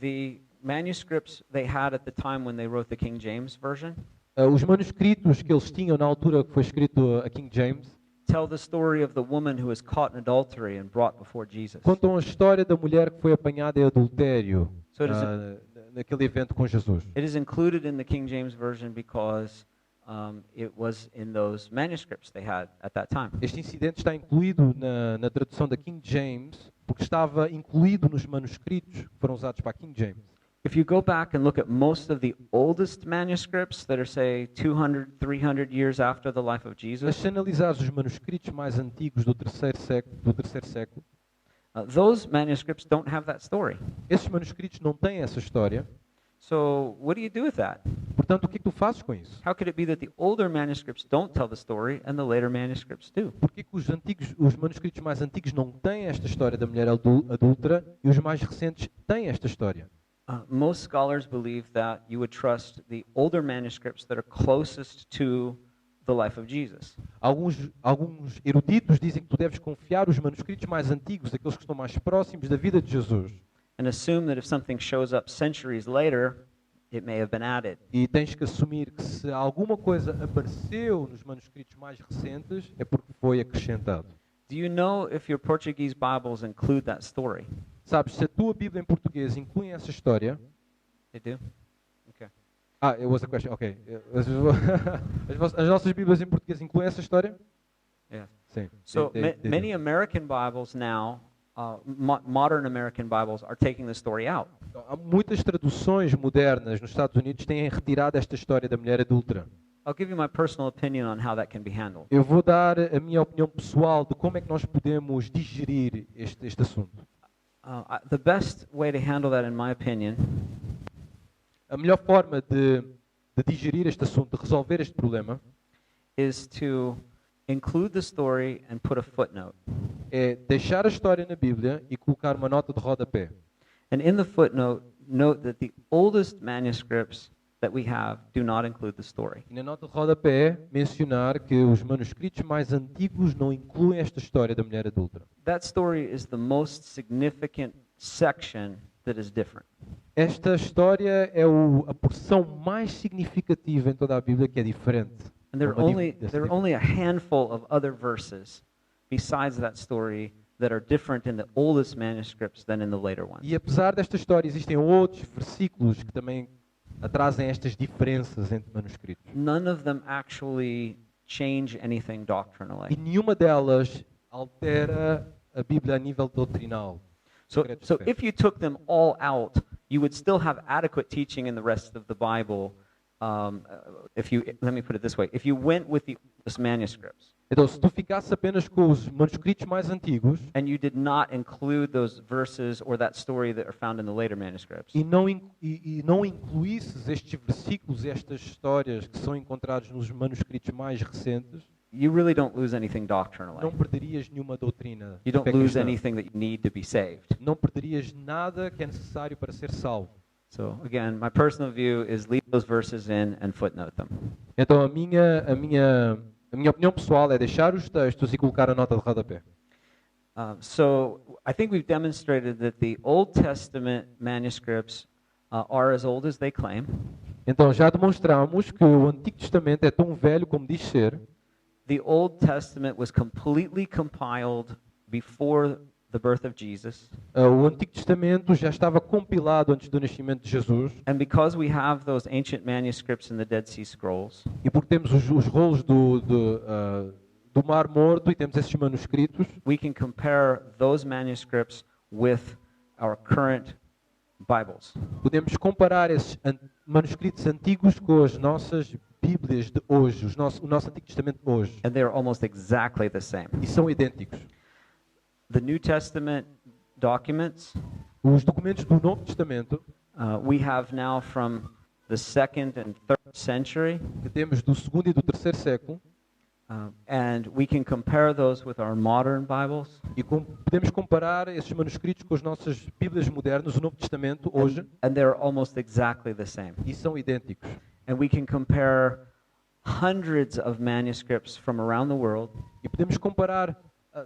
The manuscripts they had at the time when they wrote the King James Version Os manuscritos que eles tinham na altura que foi escrito a King James tell the story of the woman who was caught in adultery and brought before Jesus. contam a história da mulher que foi apanhada em adultério So it is naquele evento com Jesus. It is included in the King James Version because it was in those manuscripts they had at that time. Este incidente está incluído na tradução da King James porque estava incluído nos manuscritos que foram usados para a King James. If you go back and look at most of the oldest manuscripts that are, say, 200, 300 years after the life of Mas Jesus, se analisares os manuscritos mais antigos do terceiro século, those manuscripts don't have that story. esses manuscritos não têm essa história. So what do you do with that? Portanto, o que é que tu fazes com isso? How could it be that the older manuscripts don't tell the story and the later manuscripts do? Por que os manuscritos mais antigos não têm esta história da mulher adúltera e os mais recentes têm esta história? Most scholars believe that you would trust the older manuscripts that are closest to the life of Jesus. Alguns eruditos dizem que tu deves confiar os manuscritos mais antigos, aqueles que estão mais próximos da vida de Jesus. And assume that if something shows up centuries later, it may have been added. E tens que assumir que se alguma coisa apareceu nos manuscritos mais recentes, é porque foi acrescentado. Do you know if your Portuguese Bibles include that story? Sabes, se a tua Bíblia em português inclui essa história... They do? Okay. It was a question, ok. As nossas Bíblias em português incluem essa história? Yeah. Sim. So They do. many American Bibles now, modern American Bibles, are taking the story out. Há muitas traduções modernas nos Estados Unidos que têm retirado esta história da mulher adúltera. I'll give you my personal opinion on how that can be handled. Eu vou dar a minha opinião pessoal de como é que nós podemos digerir este assunto. The best way to handle that, in my opinion, A melhor forma de digerir este assunto, de resolver este problema, is to include the story and put a footnote. é deixar a história na Bíblia e colocar uma nota de rodapé. And in the footnote, note that the oldest manuscripts that we have do not include the story. E na nota de rodapé, mencionar que os manuscritos mais antigos não incluem esta história da mulher adúltera. That story is the most significant section that is different. Esta história é a porção mais significativa em toda a Bíblia que é diferente. And there É uma are diferença. only a handful of other verses besides that story that are different in the oldest manuscripts than in the later ones. E apesar desta história, existem outros versículos que também trazem estas diferenças entre manuscritos. None of them actually change anything E doctrinally. nenhuma delas altera a Bíblia a nível doutrinal. So if you took them all out, you would still have adequate teaching in the rest of the Bible. Let me put it this way: if you went with the oldest manuscripts Então, se tu ficasse apenas com os manuscritos mais antigos and you did not include those verses or that story that are found in the later manuscripts, e não incluísses estes versículos e estas histórias que são encontrados nos manuscritos mais recentes, you really don't lose anything doctrinally. não perderias nenhuma doutrina. You da don't fé lose cristã. anything that you need to be saved. Não perderias nada que é necessário para ser salvo. So again, my personal view is leave those verses in and footnote them. Então a minha opinião pessoal é deixar os textos e colocar a nota de rodapé. So I think we've demonstrated that the Old Testament manuscripts are as old as they claim. Então já demonstramos que o Antigo Testamento é tão velho como diz ser. The Old Testament was completely compiled before the birth of Jesus. O Antigo Testamento já estava compilado antes do nascimento de Jesus. And because we have those ancient manuscripts in the Dead Sea Scrolls, E porque temos os rolos do Mar Morto e temos esses manuscritos, we can compare those manuscripts with our current Bibles. podemos comparar esses manuscritos antigos com as nossas Bíblias de hoje, o nosso Antigo Testamento de hoje. And they are almost exactly the same. E são idênticos. The New Testament documents Os documentos do Novo Testamento we have now from the 2nd and 3rd century, que temos do segundo e do terceiro século and we can compare those with our modern Bibles, e podemos comparar esses manuscritos com as nossas Bíblias modernas, o Novo Testamento hoje, and they're almost exactly the same. e são idênticos. And we can compare hundreds of manuscripts from around the world, E podemos comparar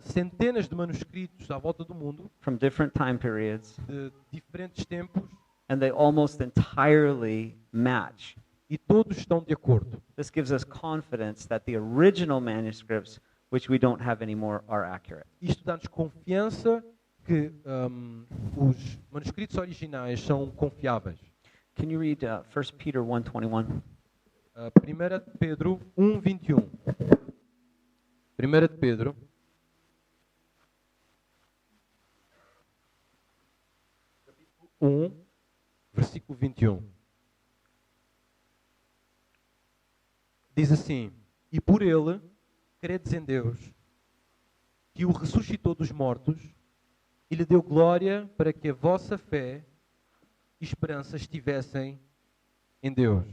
centenas de manuscritos à volta do mundo, from different time periods, de diferentes tempos, and they almost entirely match. e todos estão de acordo. This gives us confidence that the original manuscripts, which we don't have anymore, are accurate. Isto dá-nos confiança que os manuscritos originais são confiáveis. Can you read 1 Peter 1:21? 1 de Pedro 1:21. 1 de Pedro 1, versículo 21. Diz assim: E por ele credes em Deus, que o ressuscitou dos mortos e lhe deu glória para que a vossa fé e esperança estivessem em Deus.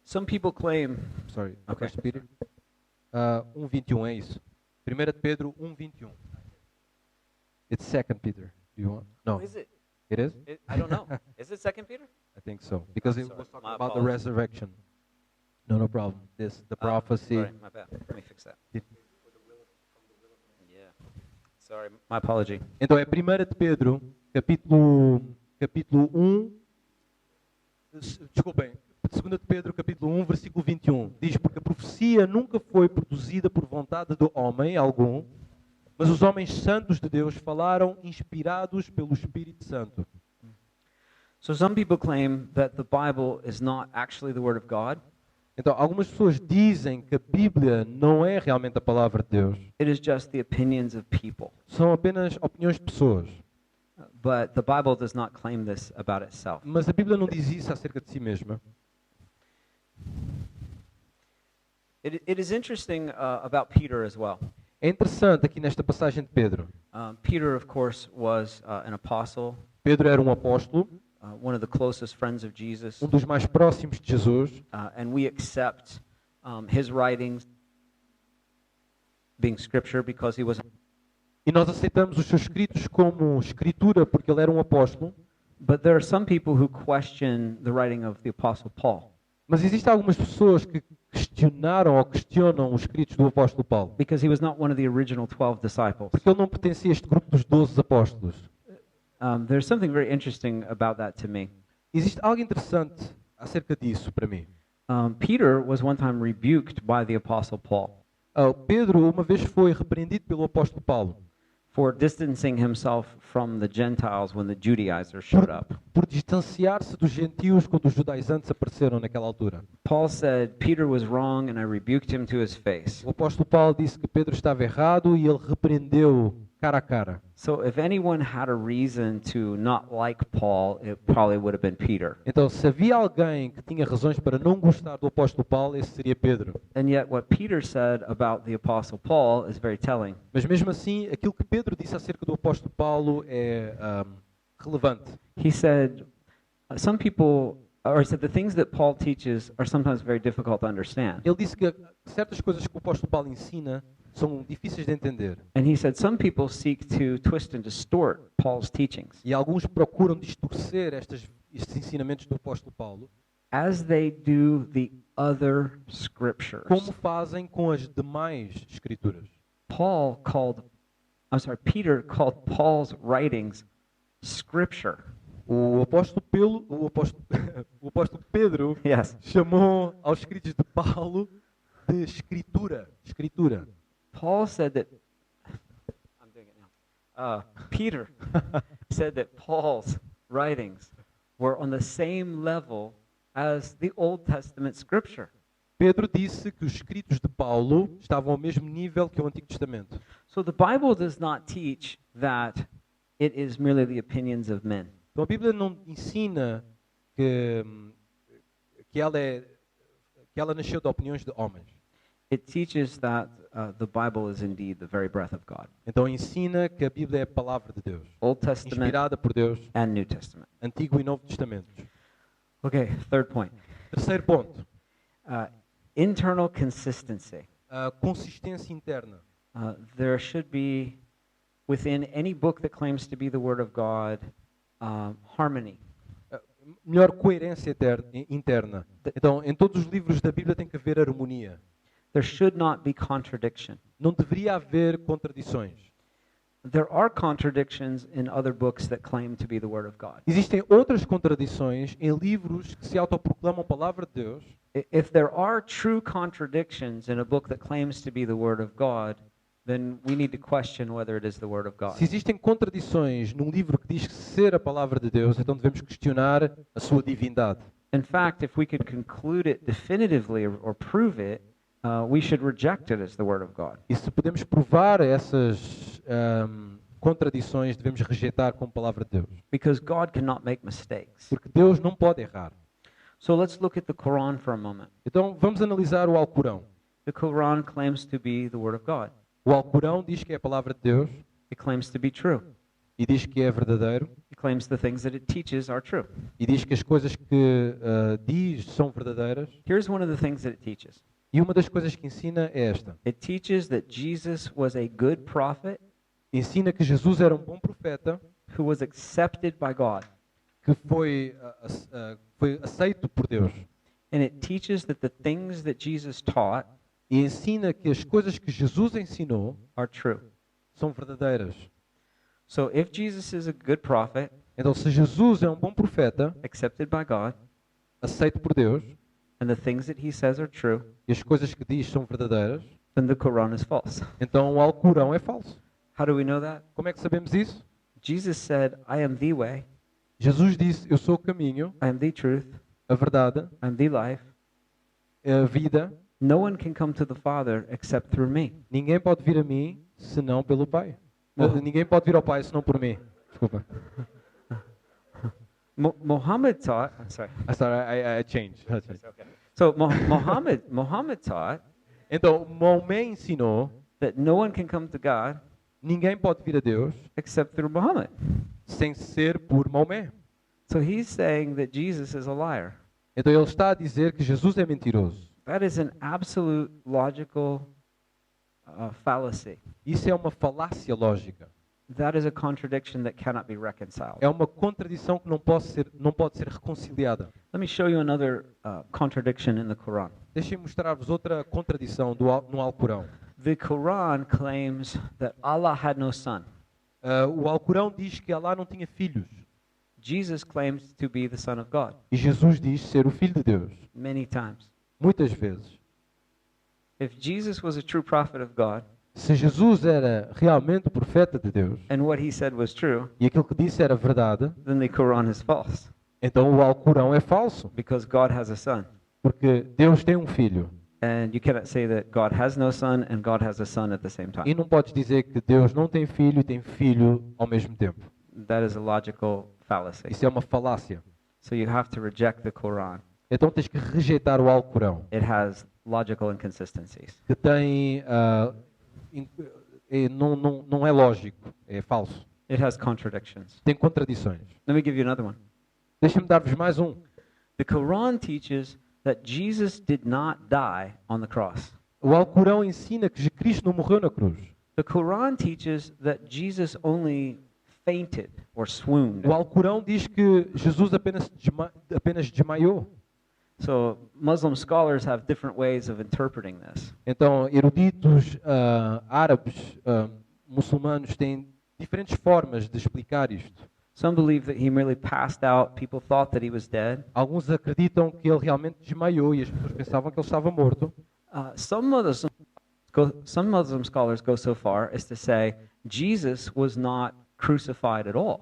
Some people claim, Sorry, Okay. 1 Peter 1:21 é isso. 1 de Pedro 1:21. It's 2 Peter. Do you want? No. is it? It is? I don't know. Is it 2 Peter? I think so. Because I'm it sorry. was talking My about the apologies. resurrection. No problem. The prophecy. Sorry, my bad. Let me fix that. Yeah. Sorry, my apology. Então é 1 de Pedro, capítulo 1. Desculpem. 2 de Pedro, capítulo 1, versículo 21. Diz: Porque a profecia nunca foi produzida por vontade do homem algum, mas os homens santos de Deus falaram inspirados pelo Espírito Santo. So some people claim that the Bible is not actually the Word of God. Então, algumas pessoas dizem que a Bíblia não é realmente a palavra de Deus. It is just the opinions of people. São apenas opiniões de pessoas. But the Bible does not claim this about itself. Mas a Bíblia não diz isso acerca de si mesma. It is interesting about Peter as well. É interessante aqui nesta passagem de Pedro. Peter, of course, was an apostle, Pedro era um apóstolo, one of the closest friends of Jesus, dos mais próximos de Jesus, and we accept his writings being scripture because he was. e nós aceitamos os seus escritos como escritura porque ele era um apóstolo. But there are some people who question the writing of the apostle Paul Mas existem algumas pessoas que questionaram ou questionam os escritos do apóstolo Paulo, because he was not one of the original 12 disciples. porque ele não pertencia a este grupo dos 12 apóstolos. There's something very interesting about that to me. Existe algo interessante acerca disso para mim. Peter was one time rebuked by the apostle Paul Pedro uma vez foi repreendido pelo apóstolo Paulo for distancing himself from the Gentiles when the Judaizers showed up. por distanciar-se dos gentios quando os judaizantes apareceram naquela altura. Paul said, Peter was wrong and I rebuked him to his face. O apóstolo Paulo disse que Pedro estava errado e ele repreendeu cara a cara. So if anyone had a reason to not like Paul, it probably would have been Peter. Então, se havia alguém que tinha razões para não gostar do apóstolo Paulo, esse seria Pedro. And yet what Peter said about the apostle Paul is very telling. Mas mesmo assim, aquilo que Pedro disse acerca do apóstolo Paulo é relevante. He said, some people, or he said the things that Paul teaches are sometimes very difficult to understand. Ele disse que certas coisas que o apóstolo Paulo ensina são difíceis de entender. And he said some people seek to twist and distort Paul's teachings E alguns procuram distorcer estes ensinamentos do apóstolo Paulo, as they do the other scriptures. como fazem com as demais escrituras. Peter called Paul's writings scripture. O apóstolo o apóstolo Pedro Yes. chamou aos escritos de Paulo de escritura. Paul said that I'm doing it now. Peter said that Paul's writings were on the same level as the Old Testament scripture. Pedro disse que os escritos de Paulo estavam ao mesmo nível que o Antigo Testamento. So the Bible does not teach that it is merely the opinions of men. Então a Bíblia não ensina que ela nasceu de opiniões de homens. It teaches that the Bible is indeed the very breath of God. Então ensina que a Bíblia é a palavra de Deus, Old Testament inspirada por Deus, and New Testament. Antigo e Novo Testamentos. Okay, third point. Terceiro ponto, Internal consistency. a consistência interna. There should be, within any book that claims to be the Word of God, harmony. Melhor coerência interna. Então, em todos os livros da Bíblia tem que haver harmonia. There should not be contradiction. Não deveria haver contradições. There are contradictions in other books that claim to be the Word of God. Existem outras contradições em livros que se autoproclamam a palavra de Deus. If there are true contradictions in a book that claims to be the Word of God, then we need to question whether it is the Word of God. Se existem contradições num livro que diz ser a palavra de Deus, então devemos questionar a sua divindade. In fact, if we could conclude it definitively or prove it, we should reject it as the Word of God. E se podemos provar essas contradições, devemos rejeitar como palavra de Deus. Because God cannot make mistakes. Porque Deus não pode errar. So let's look at the Quran for a moment. Então vamos analisar o Alcorão. The Quran claims to be the Word of God. O Alcorão diz que é a palavra de Deus It claims to be true. e diz que é verdadeiro It claims the things that it teaches are true. e diz que as coisas que diz são verdadeiras. Here's one of the things that it teaches. E uma das coisas que ensina é esta. It teaches that Jesus was a good prophet Ensina que Jesus era um bom profeta who was accepted by God. que foi aceito por Deus. And it teaches that the things that Jesus taught E ensina que as coisas que Jesus ensinou are true. são verdadeiras. So if Jesus is a good prophet, Então, se Jesus é um bom profeta, accepted by God, aceito por Deus, and the things that he says are true, e as coisas que diz são verdadeiras, then the Quran is false. então o Alcorão é falso. How do we know that? Como é que sabemos isso? Jesus said, I am the way, Jesus disse, eu sou o caminho, I am the truth, a verdade, I am the life. a vida. No one can come to the Father except through me. Ninguém pode vir a mim senão pelo Pai. Bom. Ninguém pode vir ao Pai senão por mim. Desculpa. Muhammad taught, I'm sorry. Sorry, I changed. So Muhammad taught Então, Maomé ensinou, that no one can come to God ninguém pode vir a Deus except through Muhammad. sem ser por Maomé. So he's saying that Jesus is a liar. Então ele está a dizer que Jesus é mentiroso. That is an absolute logical fallacy. Isso é uma falácia lógica. That is a contradiction that cannot be reconciled. É uma contradição que não pode ser reconciliada. Let me show you another contradiction in the Quran. Deixem-me mostrar-vos outra contradição no Alcorão. The Quran claims that Allah had no son. O Alcorão diz que Allah não tinha filhos. Jesus claims to be the Son of God E Jesus diz ser o Filho de Deus. many times. Muitas vezes. If Jesus was a true prophet of God Se Jesus era realmente o profeta de Deus and what he said was true, e aquilo que disse era verdade, then the Quran is false então o Alcorão é falso. because God has a son. Porque Deus tem um filho. And you cannot say that God has no son and God has a son at the same E time. não podes dizer que Deus não tem filho e tem filho ao mesmo tempo. That is a logical fallacy. Isso é uma falácia. So you have to reject the Quran. Então tens que rejeitar o Alcorão, It has logical inconsistencies. que tem não é lógico, é falso. It has contradictions. Tem contradições. Let me give you another one. Deixa-me dar-vos mais um. The Quran teaches that Jesus did not die on the cross. O Alcorão ensina que Cristo não morreu na cruz. The Quran teaches that Jesus only fainted or swooned. O Alcorão diz que Jesus apenas desmaiou. So Muslim scholars have different ways of interpreting this. Então, eruditos árabes, muçulmanos, têm diferentes formas de explicar isto. Some believe that he merely passed out. People thought that he was dead. Alguns acreditam que ele realmente desmaiou e as pessoas pensavam que ele estava morto. Some Muslim scholars go so far as to say Jesus was not crucified at all.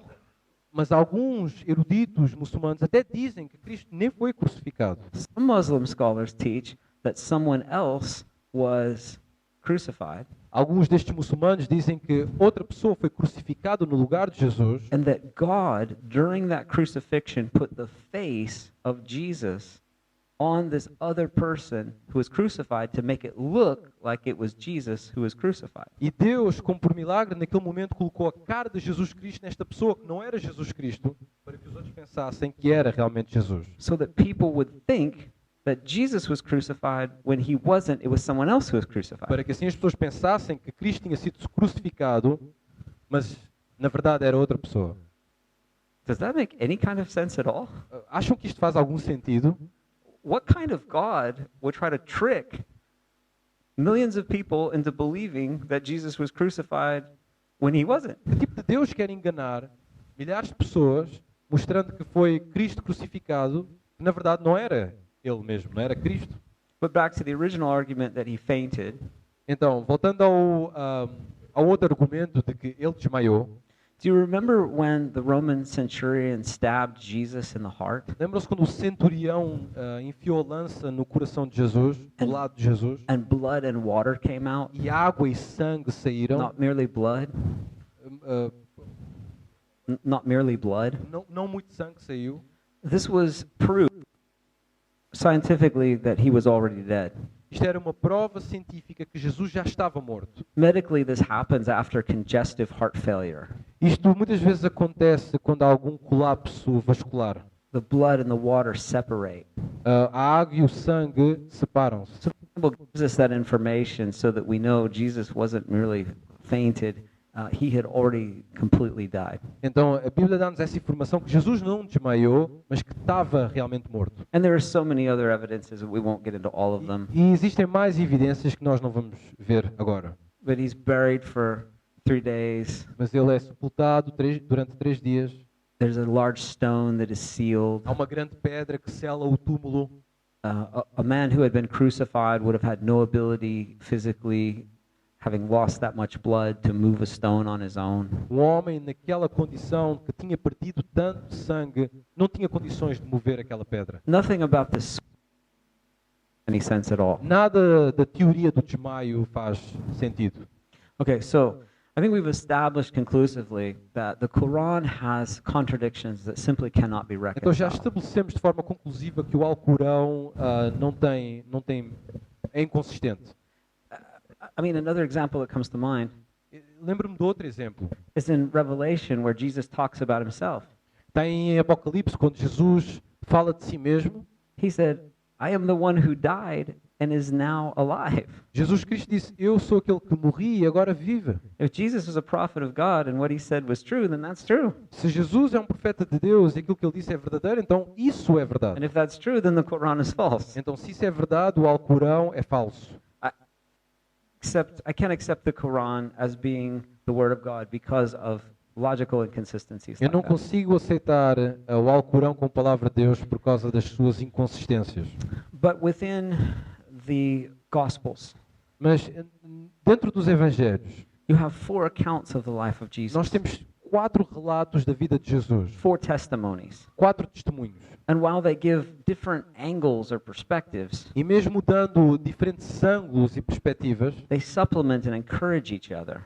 Mas alguns eruditos muçulmanos até dizem que Cristo nem foi crucificado. Some Muslim scholars teach that someone else was crucified Alguns destes muçulmanos dizem que outra pessoa foi crucificada no lugar de Jesus and that God, during that crucifixion, put the face of Jesus on this other person who was crucified to make it look like it was Jesus who was crucified. e Deus, como por milagre, naquele momento colocou a cara de Jesus Cristo nesta pessoa que não era Jesus Cristo, para que os outros pensassem que era realmente Jesus. So that people would think that Jesus was crucified when he wasn't, it was someone else who was crucified. Para que assim as pessoas pensassem que Cristo tinha sido crucificado, mas na verdade era outra pessoa. Does that make any kind of sense at all? Acham que isto faz algum sentido? What kind of God would try to trick millions of people into believing that Jesus was crucified when he wasn't? Que tipo de Deus quer enganar milhares de pessoas, mostrando que foi Cristo crucificado, que na verdade não era ele mesmo, não era Cristo? But back to the original argument that he fainted. Então, voltando ao outro argumento de que ele desmaiou, Do you remember when the Roman centurion stabbed Jesus in the heart? lembram-se quando o centurião enfiou a lança no coração de Jesus, do lado de Jesus, And blood and water came out? e água e sangue saíram? Not merely blood, Ah, not merely blood. não muito sangue saiu. This was proof scientifically that he was already dead. Isto era uma prova científica que Jesus já estava morto. Medically, this happens after congestive heart failure. Isto muitas vezes acontece quando há algum colapso vascular. The blood and the water separate. A água e o sangue separam-se. So the Bible gives us that information so that we know Jesus wasn't merely fainted. He had already completely died. Então a Bíblia dá-nos essa informação que Jesus não desmaiou, mas que estava realmente morto. And there are so many other evidences that we won't get into all of them. E existem mais evidências que nós não vamos ver agora. But he's buried for 3 days. Mas ele é sepultado durante 3 dias. There's a large stone that is sealed. Há uma grande pedra que sela o túmulo. A man who had been crucified would have had no ability physically, having lost that much blood, to move a stone on his own. Um homem naquela condição que tinha perdido tanto sangue, não tinha condições de mover aquela pedra. Nothing about this any sense at all. Nada da teoria do desmaio faz sentido. Okay, so I think we've established conclusively that the Quran has contradictions that simply cannot be Então já reconciled. estabelecemos de forma conclusiva que o Alcorão é inconsistente. I mean, another example that comes to mind Lembro-me de outro exemplo. is in Revelation where Jesus talks about himself. Está em Apocalipse, quando Jesus fala de si mesmo. He said, I am the one who died and is now alive. Jesus Cristo disse, eu sou aquele que morri e agora vive. If Jesus was a prophet of God and what he said was true, then that's true. Se Jesus é um profeta de Deus e aquilo que ele disse é verdadeiro, então isso é And verdade. if that's true, then the Quran is false. Então se isso é verdade, o Alcorão é falso. I can't accept the Quran as being the word of God because of logical inconsistencies Eu like não that. consigo aceitar o Alcorão como palavra de Deus por causa das suas inconsistências. But within the Gospels, Mas dentro dos Evangelhos, you have 4 accounts of the life of nós Jesus, temos 4 relatos da vida de Jesus, 4 testimonies. 4 testemunhos. And while they give different angles or perspectives, E mesmo dando diferentes ângulos e perspectivas, they supplement and encourage each other.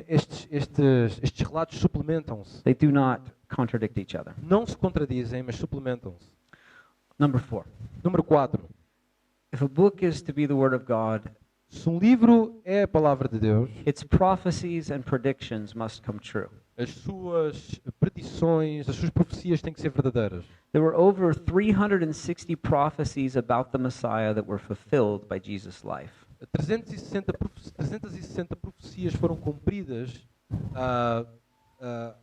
estes relatos suplementam-se. They do not contradict each other. Não se contradizem, mas suplementam-se. Number 4. Número 4. If a book is to be the Word of God, Se um livro é a palavra de Deus, its prophecies and predictions must come true. as suas predições, as suas profecias têm que ser verdadeiras. There were over 360 prophecies about the Messiah that were fulfilled by Jesus' life. 360 profecias foram cumpridas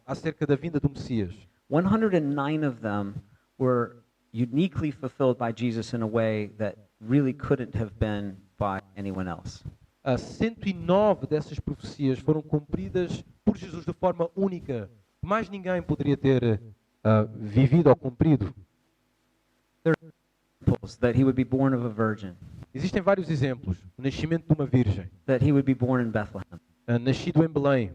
acerca da vinda do Messias. 109 of them were uniquely fulfilled by Jesus in a way that really couldn't have been by anyone else. 109 dessas profecias foram cumpridas por Jesus de forma única. Mais ninguém poderia ter vivido ou cumprido. That he would be born of a virgin, Existem vários exemplos. O nascimento de uma virgem, that he would be born in Bethlehem, nascido em Belém,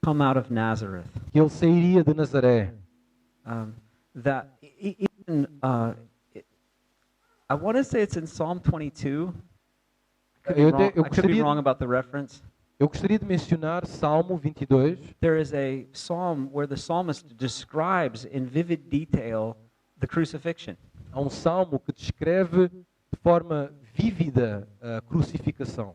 come out of Nazareth, que ele sairia de Nazaré. that even I want to say it's in Psalm 22. I could be wrong about the reference. Eu gostaria de mencionar Salmo 22. There is a psalm where the psalmist describes in vivid detail the crucifixion. Há um salmo que descreve de forma vívida a crucificação.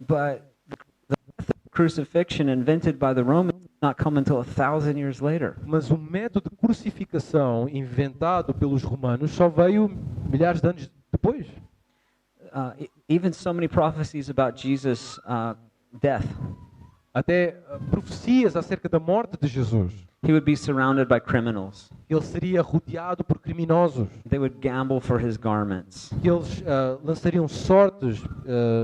But the method of crucifixion invented by the Romans did not come until 1,000 years later. Mas o método de crucificação inventado pelos romanos só veio milhares de anos depois. Even so many prophecies about Jesus' death. Até profecias acerca da morte de Jesus. He would be surrounded by criminals. Ele seria rodeado por criminosos. They would gamble for his garments. Que eles lançariam sortes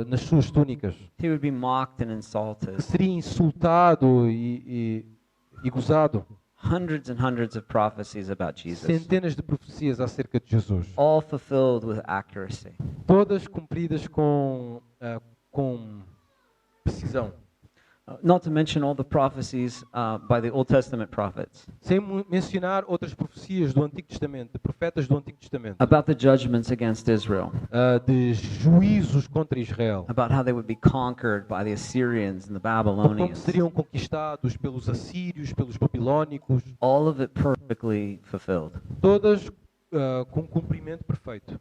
nas suas túnicas. He would be mocked and Que insulted. seria insultado e gozado. Hundreds of prophecies about Jesus, Centenas de profecias acerca de Jesus. all fulfilled with accuracy. Todas cumpridas com precisão. Not to mention all the prophecies by the Old Testament prophets Sem mencionar outras profecias do Antigo Testamento, de profetas do Antigo Testamento, about the judgments against Israel, de juízos contra Israel, about how they would be conquered by the Assyrians and the como Babylonians. seriam conquistados pelos assírios, pelos babilônicos, All of it perfectly fulfilled. todas com cumprimento perfeito.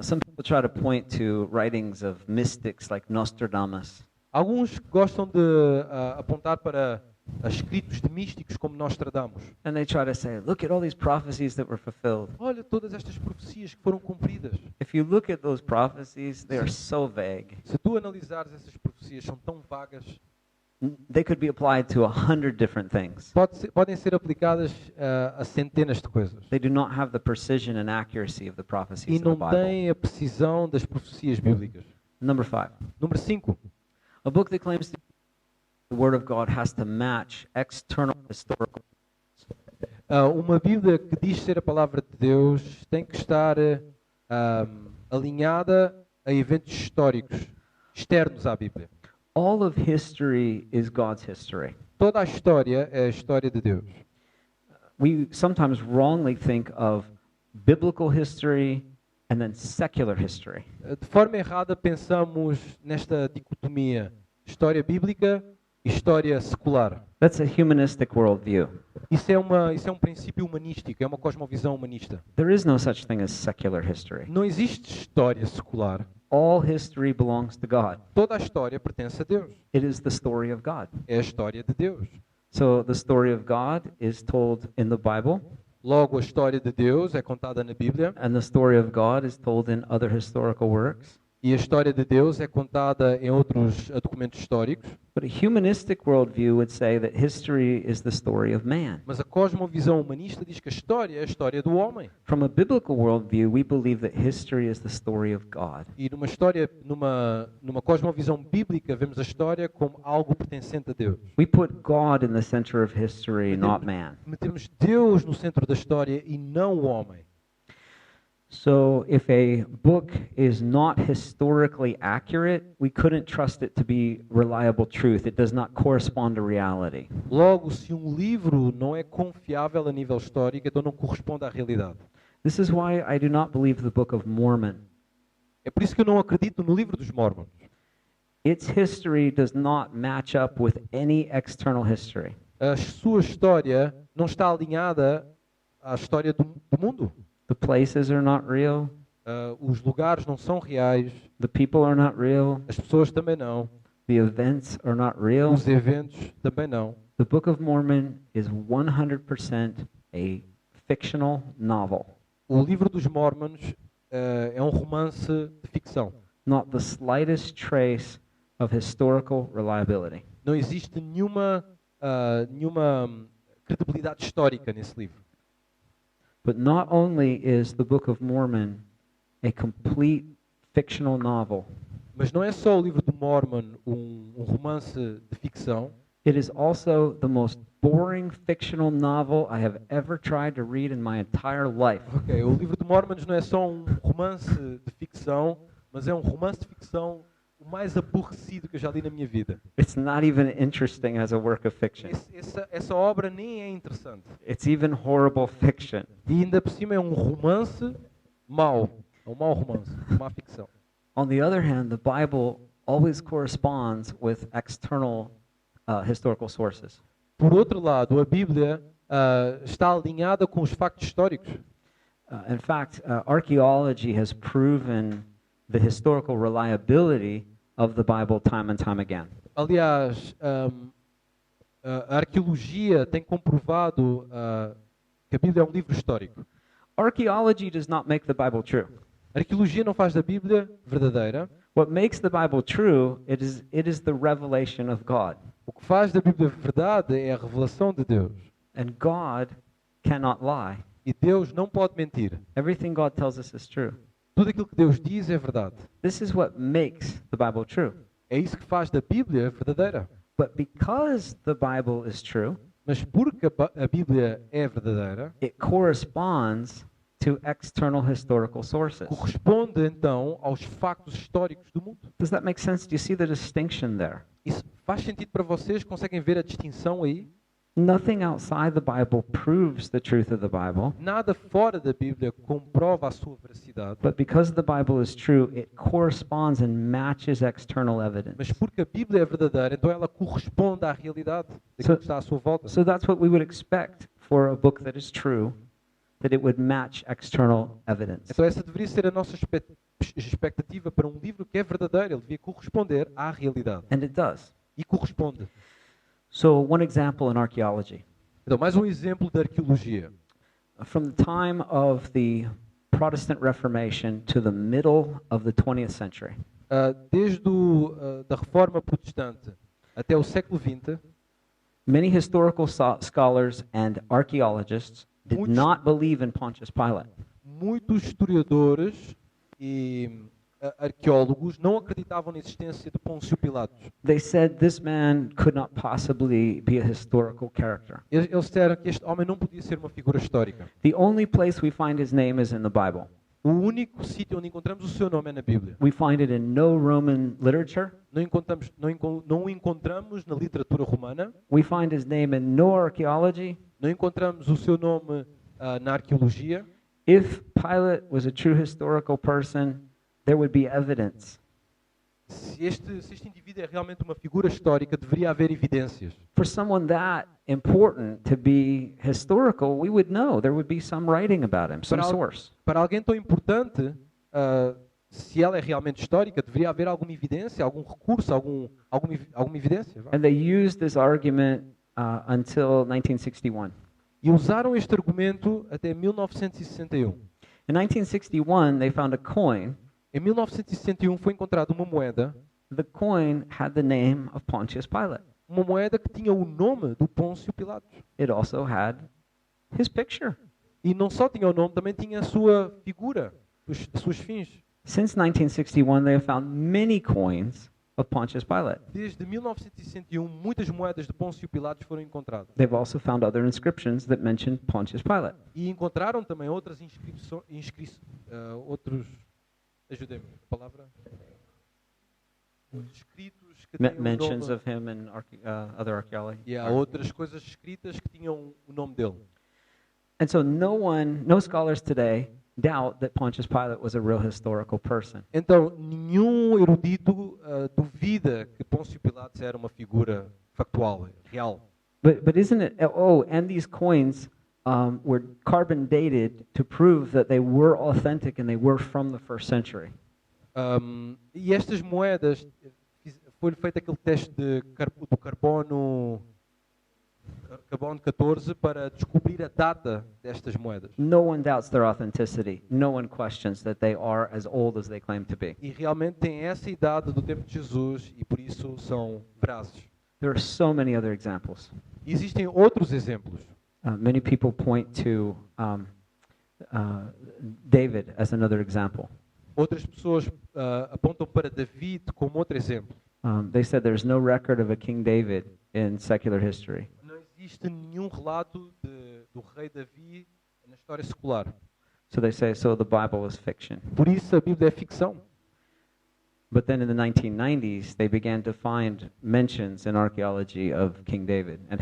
Some people try to point to writings of mystics like Nostradamus. Alguns gostam de apontar para escritos de místicos como Nostradamus. And they try to say, look at all these prophecies that were fulfilled. Olha todas estas profecias que foram cumpridas. If you look at those prophecies, they are so vague. Se tu analisares essas profecias, são tão vagas. They could be applied to 100 different things. Podem ser aplicadas a centenas de coisas. They do not have the precision and accuracy of the E prophecies of the não Bible. têm a precisão das profecias bíblicas. Number 5. Número 5. A book that claims to be the Word of God has to match external historical. Uma Bíblia que diz ser a palavra de Deus tem que estar alinhada a eventos históricos externos à Bíblia. All of history is God's history. Toda a história é a história de Deus. We sometimes wrongly think of biblical history and then secular history. De forma errada pensamos nesta dicotomia: história bíblica História secular. That's a humanistic worldview. Isso é um princípio humanístico, é uma cosmovisão humanista. There is no such thing as secular history. Não existe história secular. All history belongs to God. Toda a história pertence a Deus. It is the story of God. É a história de Deus. So the story of God is told in the Bible, Logo, a história de Deus é contada na Bíblia and the story of God is told in other historical works. e a história de Deus é contada em outros documentos históricos. But a humanistic worldview would say that history is the story of man. Mas a cosmovisão humanista diz que a história é a história do homem. From a biblical worldview, we believe that history is the story of God. E numa cosmovisão bíblica, vemos a história como algo pertencente a Deus. We put God in the center of history, not man. Metemos Deus no centro da história e não o homem. So if a book is not historically accurate, we couldn't trust it to be reliable truth. It does not correspond to reality. Logo, se um livro não é confiável a nível histórico, então não corresponde à realidade. This is why I do not believe the Book of Mormon. É por isso que eu não acredito no livro dos Mormons. Its history does not match up with any external history. A sua história não está alinhada à história do mundo. The places are not real. Os lugares não são reais. The people are not real. As pessoas também não. The events are not real. Os eventos também não. The Book of Mormon is 100% a fictional novel, O livro dos Mormons é um romance de ficção. not the slightest trace of historical reliability. Não existe nenhuma credibilidade histórica nesse livro. But not only is the Book of Mormon a complete fictional novel, Mas não é só o livro do Mormon um romance de ficção. it is also the most boring fictional novel I have ever tried to read in my entire life. Ok, o livro do Mormons não é só um romance de ficção, mas é um romance de ficção o mais aborrecido que eu já li na minha vida. It's not even interesting as a work of fiction. Essa obra nem é interessante. It's even horrible fiction. E ainda por cima é um romance mau. É um mau romance, má ficção. On the other hand, the Bible always corresponds with external historical sources. Por outro lado, a Bíblia está alinhada com os factos históricos. In fact, archaeology has proven the historical reliability of the Bible time and time again. Aliás, a arqueologia tem comprovado que a Bíblia é um livro histórico. Archaeology does not make the Bible true. A arqueologia não faz da Bíblia verdadeira. What makes the Bible true, it is the revelation of God. O que faz da Bíblia verdade é a revelação de Deus. And God cannot lie. E Deus não pode mentir. Everything God tells us is true. Tudo aquilo que Deus diz é verdade. This is what makes the Bible true. É isso que faz da Bíblia verdadeira. But because the Bible is true, Mas porque a Bíblia é verdadeira, it corresponds to external historical sources. corresponde então aos factos históricos do mundo. Does that make sense? Do you see the distinction there? Isso faz sentido para vocês? Conseguem ver a distinção aí? Nothing outside the Bible proves the truth of the Bible, Nada fora da Bíblia comprova a sua veracidade. but because the Bible is true, it corresponds and matches external Mas evidence. porque a Bíblia é verdadeira, então ela corresponde à realidade daquilo que está à sua volta. So that's what we would expect for a book that is true, that it would match external evidence. Então essa deveria ser a nossa expectativa para um livro que é verdadeiro. Ele devia corresponder à realidade. And it does. E corresponde. So one example in archaeology. Então, mais um exemplo de arqueologia. From the time of the Protestant Reformation to the middle of the 20th century, Desde da Reforma Protestante até o século XX, many historical scholars and archaeologists did Muitos- not believe in Pontius Pilate. muitos historiadores e arqueólogos não acreditavam na existência de Pôncio Pilatos. They said this man could not possibly be a historical character. Eles disseram que este homem não podia ser uma figura histórica. The only place we find his name is in the Bible. O único sítio onde encontramos o seu nome é na Bíblia. We find it in no Roman literature. Não o encontramos na literatura romana. We find his name in no archaeology. Não encontramos o seu nome na arqueologia. If Pilate was a true historical person, there would be evidence. se este indivíduo é realmente uma figura histórica, deveria haver evidências. For someone that important to be historical, we would know. There would be some writing about him, some Para, al- source. para alguém tão importante, se ela é realmente histórica, deveria haver alguma evidência, algum recurso, alguma evidência. Vá. And they used this argument until 1961. E usaram este argumento até 1961. In 1961, they found a coin. Em 1961 foi encontrada uma moeda, The coin had the name of Pontius Pilate. uma moeda que tinha o nome do Pôncio Pilatos. It also had his picture. E não só tinha o nome, também tinha a sua figura, as suas fins. Since 1961, they have found many coins of Pontius Pilate. Desde 1961, muitas moedas de Pôncio Pilatos foram encontradas. They've also found other inscriptions that mention Pontius Pilate. E encontraram também outras outros, ajudem-me, a palavra? Outros escritos que tinham Mentions o nome, of him in other archaeology. e há outras coisas escritas que tinham o nome dele. And so no scholars today doubt that Pontius Pilate was a real historical person. Então, nenhum erudito duvida que Pôncio Pilatos era uma figura factual, real. But isn't it? Oh, and these coins were carbon dated to prove that they were authentic and they were from the first century. E estas moedas, foi feito aquele teste do carbono 14 para descobrir a data destas moedas. No one doubts their authenticity. No one questions that they are as old as they claim to be. E realmente têm essa idade do tempo de Jesus e por isso são verazes. There are so many other examples. E existem outros exemplos. Many people point to David as another example. Outras pessoas apontam para David como outro exemplo. They said there's no record of a King David in secular history. Não existe nenhum relato do rei Davi na história secular. So they say, so the Bible is fiction. Por isso a Bíblia é ficção. But then in the 1990s, they began to find mentions in archaeology of King David and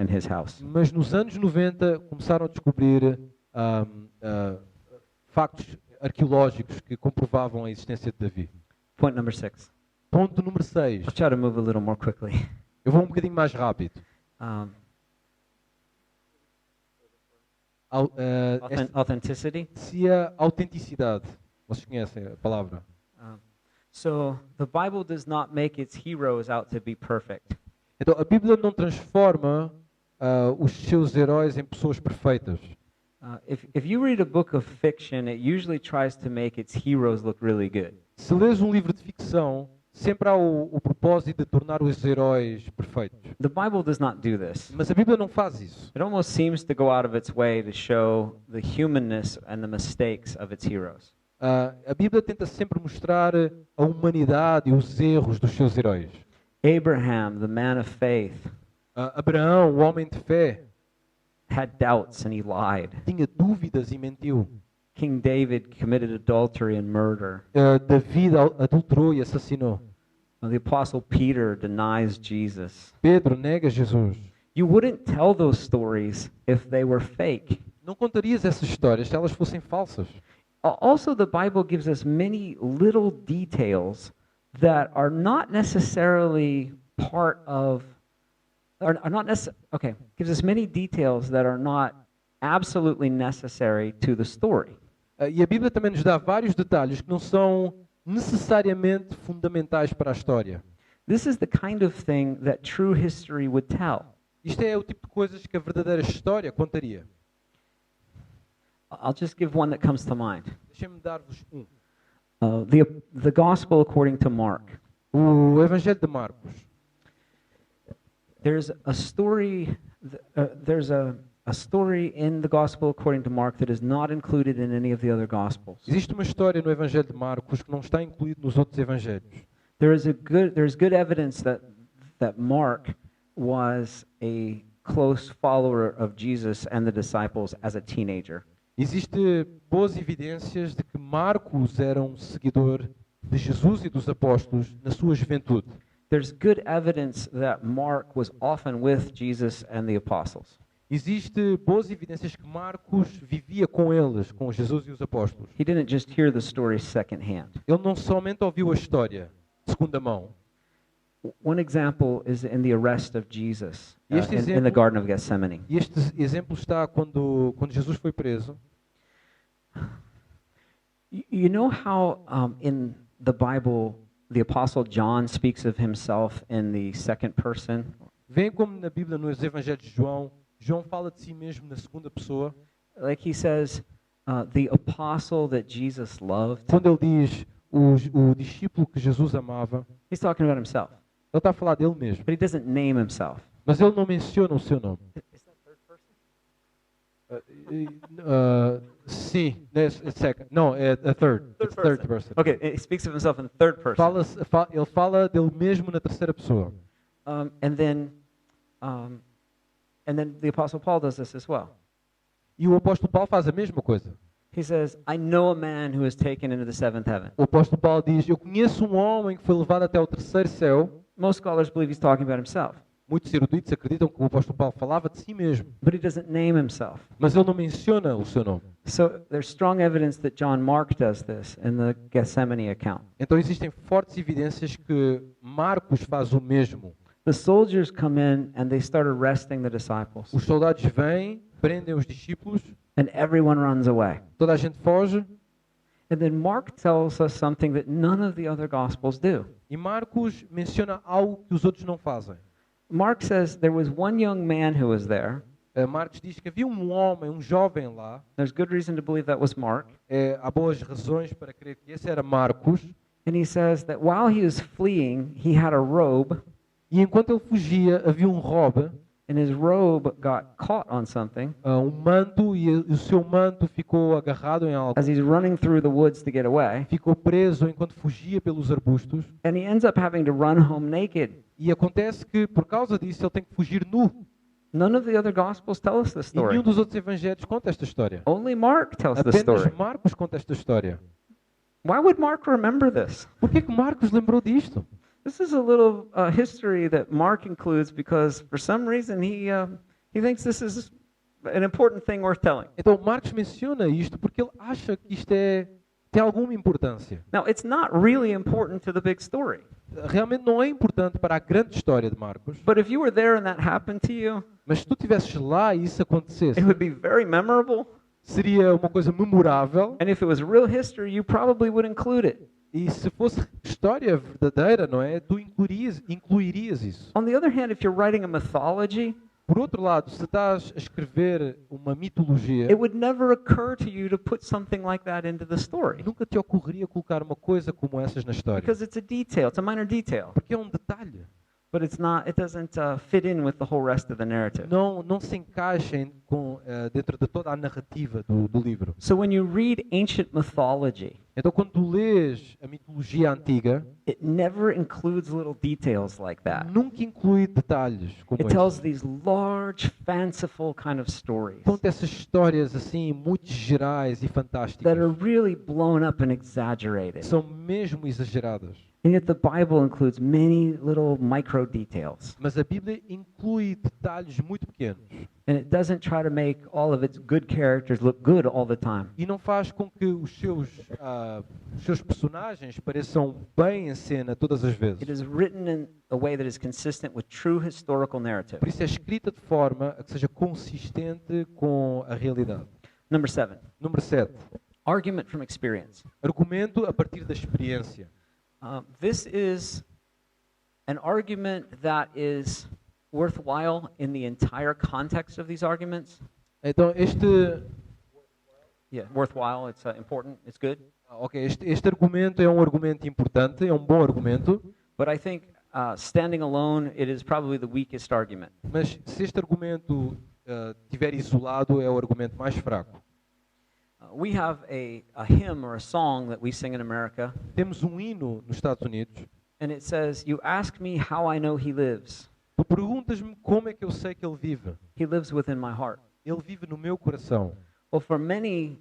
his house. Mas nos anos 90 começaram a descobrir factos arqueológicos que comprovavam a existência de Davi. Point number 6. Ponto número 6. I'll try to move a little more quickly. Eu vou um bocadinho mais rápido. Authenticity. Se a autenticidade, vocês conhecem a palavra? So the Bible does not make its heroes out to be perfect. Então a Bíblia não transforma os seus heróis em pessoas perfeitas. If you read a book of fiction, it usually tries to make its heroes look really good. Se lês um livro de ficção, sempre há o propósito de tornar os heróis perfeitos. The Bible does not do this. Mas a Bíblia não faz isso. It almost seems to go out of its way to show the humanness and the mistakes of its heroes. A Bíblia tenta sempre mostrar a humanidade e os erros dos seus heróis. Abraham, the man of faith, Abraão, o homem de fé, had doubts and he lied. tinha dúvidas e mentiu. King David committed adultery and murder. David adulterou e assassinou. The apostle Peter denies Jesus. Pedro nega Jesus. You wouldn't tell those stories if they were fake. Não contarias essas histórias se elas fossem falsas. Also, the Bible gives us many little details that are not necessarily part of, are not necessarily, okay, gives us many details that are not absolutely necessary to the story. E a Bíblia também nos dá vários detalhes que não são necessariamente fundamentais para a história. This is the kind of thing that true history would tell. Isto é o tipo de coisas que a verdadeira história contaria. I'll just give one that comes to mind. Deixem-me dar-vos um. The Gospel according to Mark. O Evangelho de Marcos. There's a story. There's a story in the Gospel according to Mark that is not included in any of the other Gospels. Existe uma história no Evangelho de Marcos que não está incluída nos outros evangelhos. There's good evidence that Mark was a close follower of Jesus and the disciples as a teenager. Existe boas evidências de que Marcos era um seguidor de Jesus e dos apóstolos na sua juventude. There's good evidence that Mark was often with Jesus and the apostles. Existe boas evidências que Marcos vivia com eles, com Jesus e os apóstolos. He didn't just hear the story secondhand. Ele não somente ouviu a história de segunda mão. One example is in the arrest of Jesus Este in the exemplo- Garden of Gethsemane. E este exemplo está quando Jesus foi preso. You know how in the Bible the Apostle John speaks of himself in the second person? Vem como na Bíblia, nos Evangelhos de João, João fala de si mesmo na segunda pessoa. Like he says, the apostle that Jesus loved. Quando ele diz o discípulo que Jesus amava, He's talking about himself, ele está a falar dele mesmo. but he doesn't name himself. Mas ele não menciona o seu nome. Is that third person? Sim, second. Não, é a third. It's third person. Okay, he speaks of himself in the third person. Ele fala dele mesmo na terceira pessoa. And then the Apostle Paul does this as well. E o apóstolo Paulo faz a mesma coisa. He says, I know a man who is taken into the seventh heaven. O apóstolo Paulo diz: eu conheço um homem que foi levado até o terceiro céu. Most scholars believe he's talking about himself, Muitos eruditos acreditam que o apóstolo Paulo falava de si mesmo, but he doesn't name himself. mas ele não menciona o seu nome. So there's strong evidence that John Mark does this in the Gethsemane account. Então existem fortes evidências que Marcos faz o mesmo. The soldiers come in and they start arresting the disciples, Os soldados vêm, prendem os discípulos, and everyone runs away. toda a gente foge, And then Mark tells us something that none of the other gospels do. e Marcos menciona algo que os outros não fazem. Mark says there was one young man who was there. Marcos diz que havia um homem, um jovem lá. There's good reason to believe that was Mark. Há boas razões para crer que esse era Marcos. And he says that while he was fleeing, he had a robe, E enquanto ele fugia, havia um robe, and his robe got caught on something um manto, e o seu manto ficou agarrado em algo. as he's running through the woods to get away. Ficou preso enquanto fugia pelos arbustos. And he ends up having to run home naked. E acontece que, por causa disso, ele tem que fugir nu. None of the other gospels tell us this E nenhum story. dos outros evangelhos conta esta história. Only Mark tells the Apenas story. Marcos conta esta história. Why would Mark remember this? Por que que Marcos lembrou disto? This is a little history that Mark includes because for some reason he thinks this is an important thing worth telling. Então, Marcos menciona isto porque ele acha que isto tem alguma importância. Now, it's not really important to the big story. Realmente não é importante para a grande história de Marcos, But if you were there and that happened to you, mas se tu estivesses lá e isso acontecesse, it would be very memorable. seria uma coisa memorável. And if it was real history, you probably would include it. E se fosse história verdadeira, não é? Tu incluirias isso. On the other hand, if you're writing a mythology, Por outro lado, se estás a escrever uma mitologia, it would never occur to you to put something like that into the story nunca te ocorreria colocar uma coisa como essas na história. because it's a detail, it's a minor detail, Porque é um detalhe. but it doesn't fit in with the whole rest of the narrative. Não se encaixa dentro de toda a narrativa do livro. So when you read ancient mythology, Então, quando tu lês a mitologia antiga, it never includes little details like that. nunca inclui detalhes como It tells este. these large, fanciful kind of stories Conta essas histórias assim, muito gerais e fantásticas. that are really blown up and exaggerated. São mesmo exageradas. And yet the Bible includes many little micro details. Mas a Bíblia inclui detalhes muito pequenos. And it doesn't try to make all of its good characters look good all the time. E não faz com que os seus personagens pareçam bem em cena todas as vezes. It is written in a way that is consistent with true historical narrative. Por isso é escrita de forma a que seja consistente com a realidade. Number 7, Número 7. argument from experience. Argumento a partir da experiência. This is an argument that is worthwhile in the entire context of these arguments. Então, Yeah, worthwhile, it's important, it's good. este argumento é um argumento importante, é um bom argumento, But I think standing alone, it is probably the weakest argument. mas se este argumento estiver isolado, é o argumento mais fraco. We have a hymn or a song that we sing in America, Temos um hino nos Estados Unidos. and it says, "You ask me how I know he lives. Tu perguntas-me como é que eu sei que ele vive. He lives within my heart." Ele vive no meu coração. Well, for many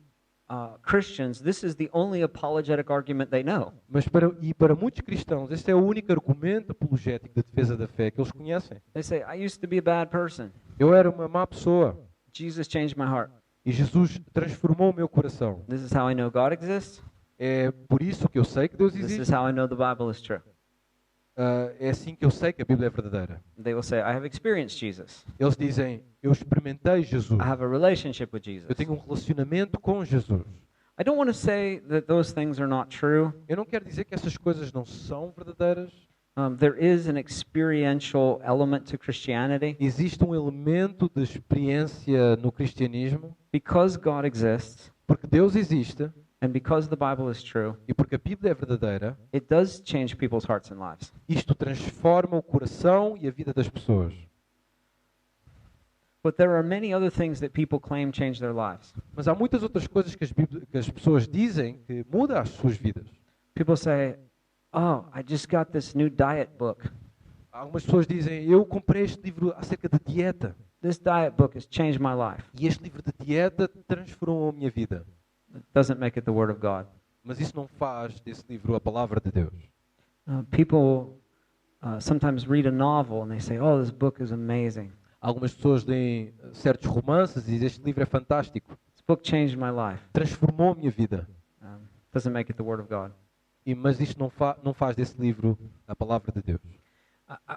Christians, this is the only apologetic argument they know. Mas para muitos cristãos, este é o único argumento apologético de defesa da fé que eles conhecem. They say, "I used to be a bad person. Eu era uma má pessoa Jesus changed my heart. e Jesus transformou o meu coração. This is how I know God exists. É por isso que eu sei que Deus This is existe. how I know the Bible is true." É assim que eu sei que a Bíblia é verdadeira. They will say, I have experienced Jesus. Eles dizem, eu experimentei Jesus. I have a relationship with Jesus. Eu tenho um relacionamento com Jesus. I don't want to say that those things are not true. Eu não quero dizer que essas coisas não são verdadeiras. There is an experiential element to Christianity. Existe um elemento de experiência no cristianismo, Because God exists porque Deus existe and because the Bible is true, e porque a Bíblia é verdadeira. it does change people's hearts and lives. Isto transforma o coração e a vida das pessoas. But there are many other things that people claim change their lives. Mas há muitas outras coisas que as pessoas dizem que mudam as suas vidas. People say, oh, I just got this new diet book. Algumas pessoas dizem, eu comprei este livro acerca de dieta. This diet book has changed my life. E este livro de dieta transformou a minha vida. It doesn't make it the Word of God. Mas isso não faz desse livro a palavra de Deus. People sometimes read a novel and they say, oh, this book is amazing. Algumas pessoas leem certos romances e dizem, este livro é fantástico. This book changed my life. Transformou a minha vida. Doesn't make it the Word of God. Mas isto não faz desse livro a palavra de Deus.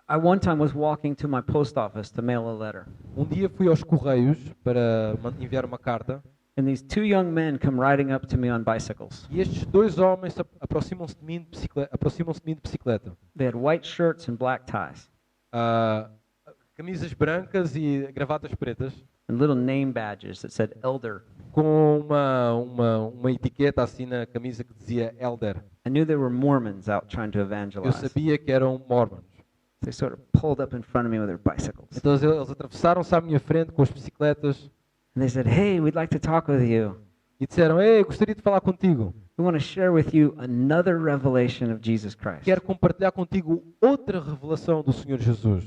I one time was walking to my post office to mail a letter. Um dia fui aos Correios para enviar uma carta And these two young men come riding up to me on bicycles. e estes dois homens aproximam-se de mim de bicicleta. They had white shirts and black ties Ah, camisas brancas e gravatas pretas and little name badges that said elder. com uma etiqueta assim na camisa que dizia Elder. I knew they were Mormons out trying to Eu evangelize. sabia que eram mormons. They sort of pulled up in front of me with their bicycles. Então eles atravessaram-se à minha frente com as bicicletas And they said, hey, we'd like to talk with you. e disseram, ei, gostaria de falar contigo. We want to share with you another revelation of Jesus Christ. Quero compartilhar contigo outra revelação do Senhor Jesus.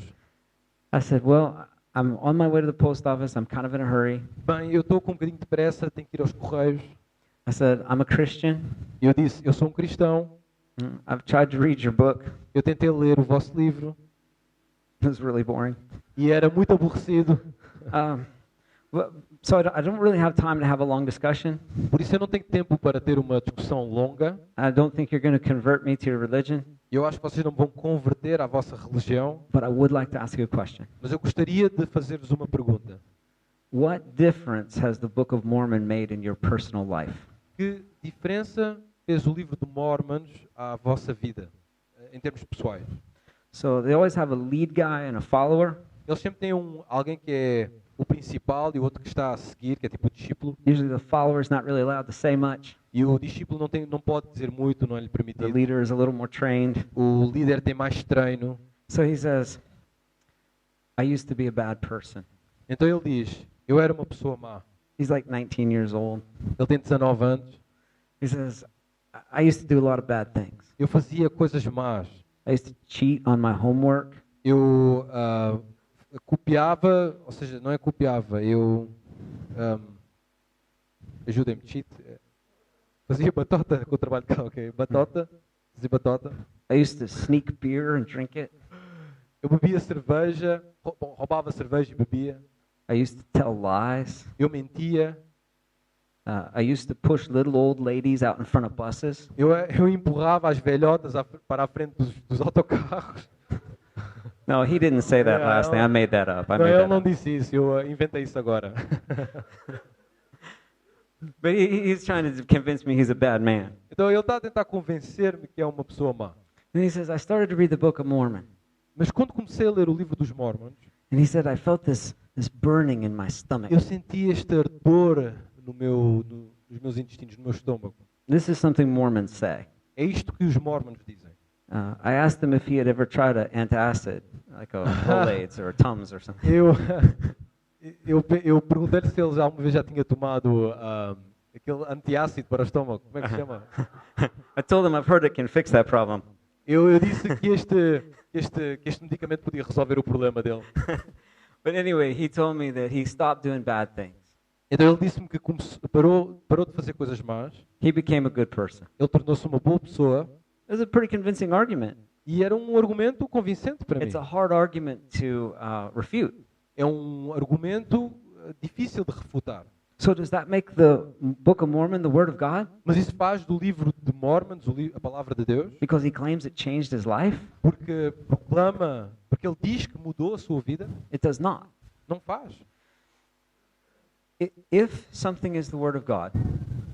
I said, well, I'm on my way to the post office. I'm kind of in a hurry. Bem, eu estou com um bocadinho de pressa, tenho que ir aos Correios. I said, I'm a Christian. E eu disse, eu sou um cristão, I've tried to read your book. eu tentei ler o vosso livro It was really boring. e era muito aborrecido. So I don't really have time to have a long discussion. Por isso eu não tenho tempo para ter uma discussão longa. I don't think you're going to convert me to your religion, Eu acho que vocês não vão converter à vossa religião, but I would like to ask you a question. mas eu gostaria de fazer-vos uma pergunta. What difference has the Book of Mormon made in your personal life? Que diferença fez o livro de Mormons à vossa vida, em termos pessoais? So they always have a lead guy and a follower. Eles sempre têm alguém que é o principal e o outro que está a seguir, que é tipo o discípulo. Usually the follower's not really allowed to say much. E o discípulo não pode dizer muito, não é lhe The permitido. leader is a little more trained. O líder tem mais treino. So he says, I used to be a bad person. Então ele diz, eu era uma pessoa má. He's like 19 years old. Ele tem 19 anos. He says, I used to do a lot of bad things. Eu fazia coisas más. I used to cheat on my homework. Eu copiava, ou seja, não é copiava, eu... Ajudem-me, cheat. Fazia batota com o trabalho de cá, ok? Batota, fazia batota. I used to sneak beer and drink it. Eu bebia cerveja, roubava cerveja e bebia. I used to tell lies. Eu mentia. I used to push little old ladies out in front of buses. Eu empurrava as velhotas para a frente dos autocarros. No, he didn't say that Yeah, last thing. I made that up. I Não, made ele that não up. disse isso, eu inventei isso agora. But he's trying to convince me he's a bad man. Então ele está a tentar convencer-me que é uma pessoa má. And he says, I started to read the Book of Mormon. Mas quando comecei a ler o livro dos Mormons, And he said, I felt this burning in my stomach. eu senti este ardor nos meus intestinos, no meu estômago. This is something Mormons say. É isto que os Mormons dizem. I asked him if he had ever tried an antacid, like a Rolaids or a Tums or something. Eu perguntei-lhe se ele alguma vez já tinha tomado aquele antiácido para o estômago. Como é que se chama? I told him I've heard it can fix that problem. Eu disse que este medicamento podia resolver o problema dele. But anyway, he told me that he stopped doing bad things. Então ele disse-me que parou de fazer coisas más. He became a good person. Ele tornou-se uma boa pessoa. It was a pretty convincing argument. E era um argumento convincente para mim. It's a hard argument to refute. É um argumento difícil de refutar. So does that make the Book of Mormon the Word of God? Mas isso faz do livro de Mormons a palavra de Deus? Because he claims it changed his life? Porque proclama, porque ele diz que mudou a sua vida? It does not. Não faz. If something is the Word of God,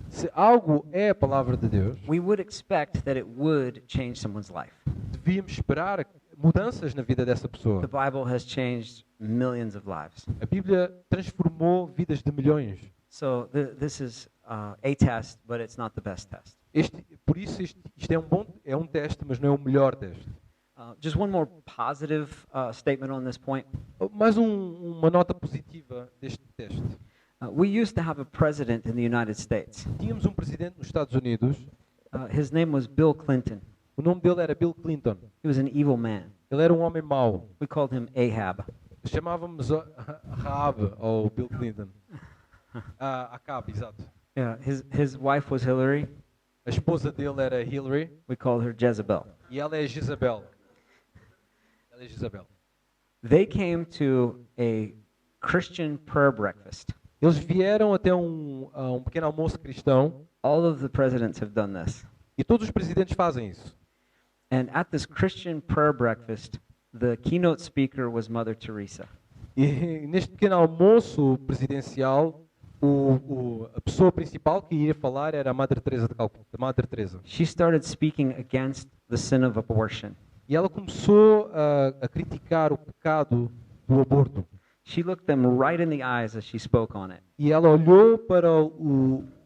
Se algo é a palavra de Deus, we would expect that it would change someone's life. devíamos esperar mudanças na vida dessa pessoa. The Bible has changed millions of lives. A Bíblia transformou vidas de milhões. So this is a test, but it's not the best test. Por isso isto é um teste, mas não é o melhor teste. Just one more positive statement on this point. Mais uma nota positiva deste teste. We used to have a president in the United States. Tínhamos um presidente nos Estados Unidos. His name was Bill Clinton. O nome dele era Bill Clinton. He was an evil man. Ele era um homem mau. We called him Ahab. Chamávamos Rahab ou Bill Clinton. Acab, exato. Yeah, his wife was Hillary. A esposa dele era Hillary We called her Jezebel. e ela é Jezabel. Ela é Jezabel. They came to a Christian prayer breakfast. Eles vieram até a um pequeno almoço cristão All of the presidents have done this. e todos os presidentes fazem isso. And at this Christian prayer breakfast, the keynote speaker was Mother Teresa. E neste pequeno almoço presidencial, a pessoa principal que iria falar era a Madre Teresa de Calcutá, a Madre Teresa. She started speaking against the sin of abortion. E ela começou a criticar o pecado do aborto. She looked them right in the eyes as she spoke on it. E ela olhou para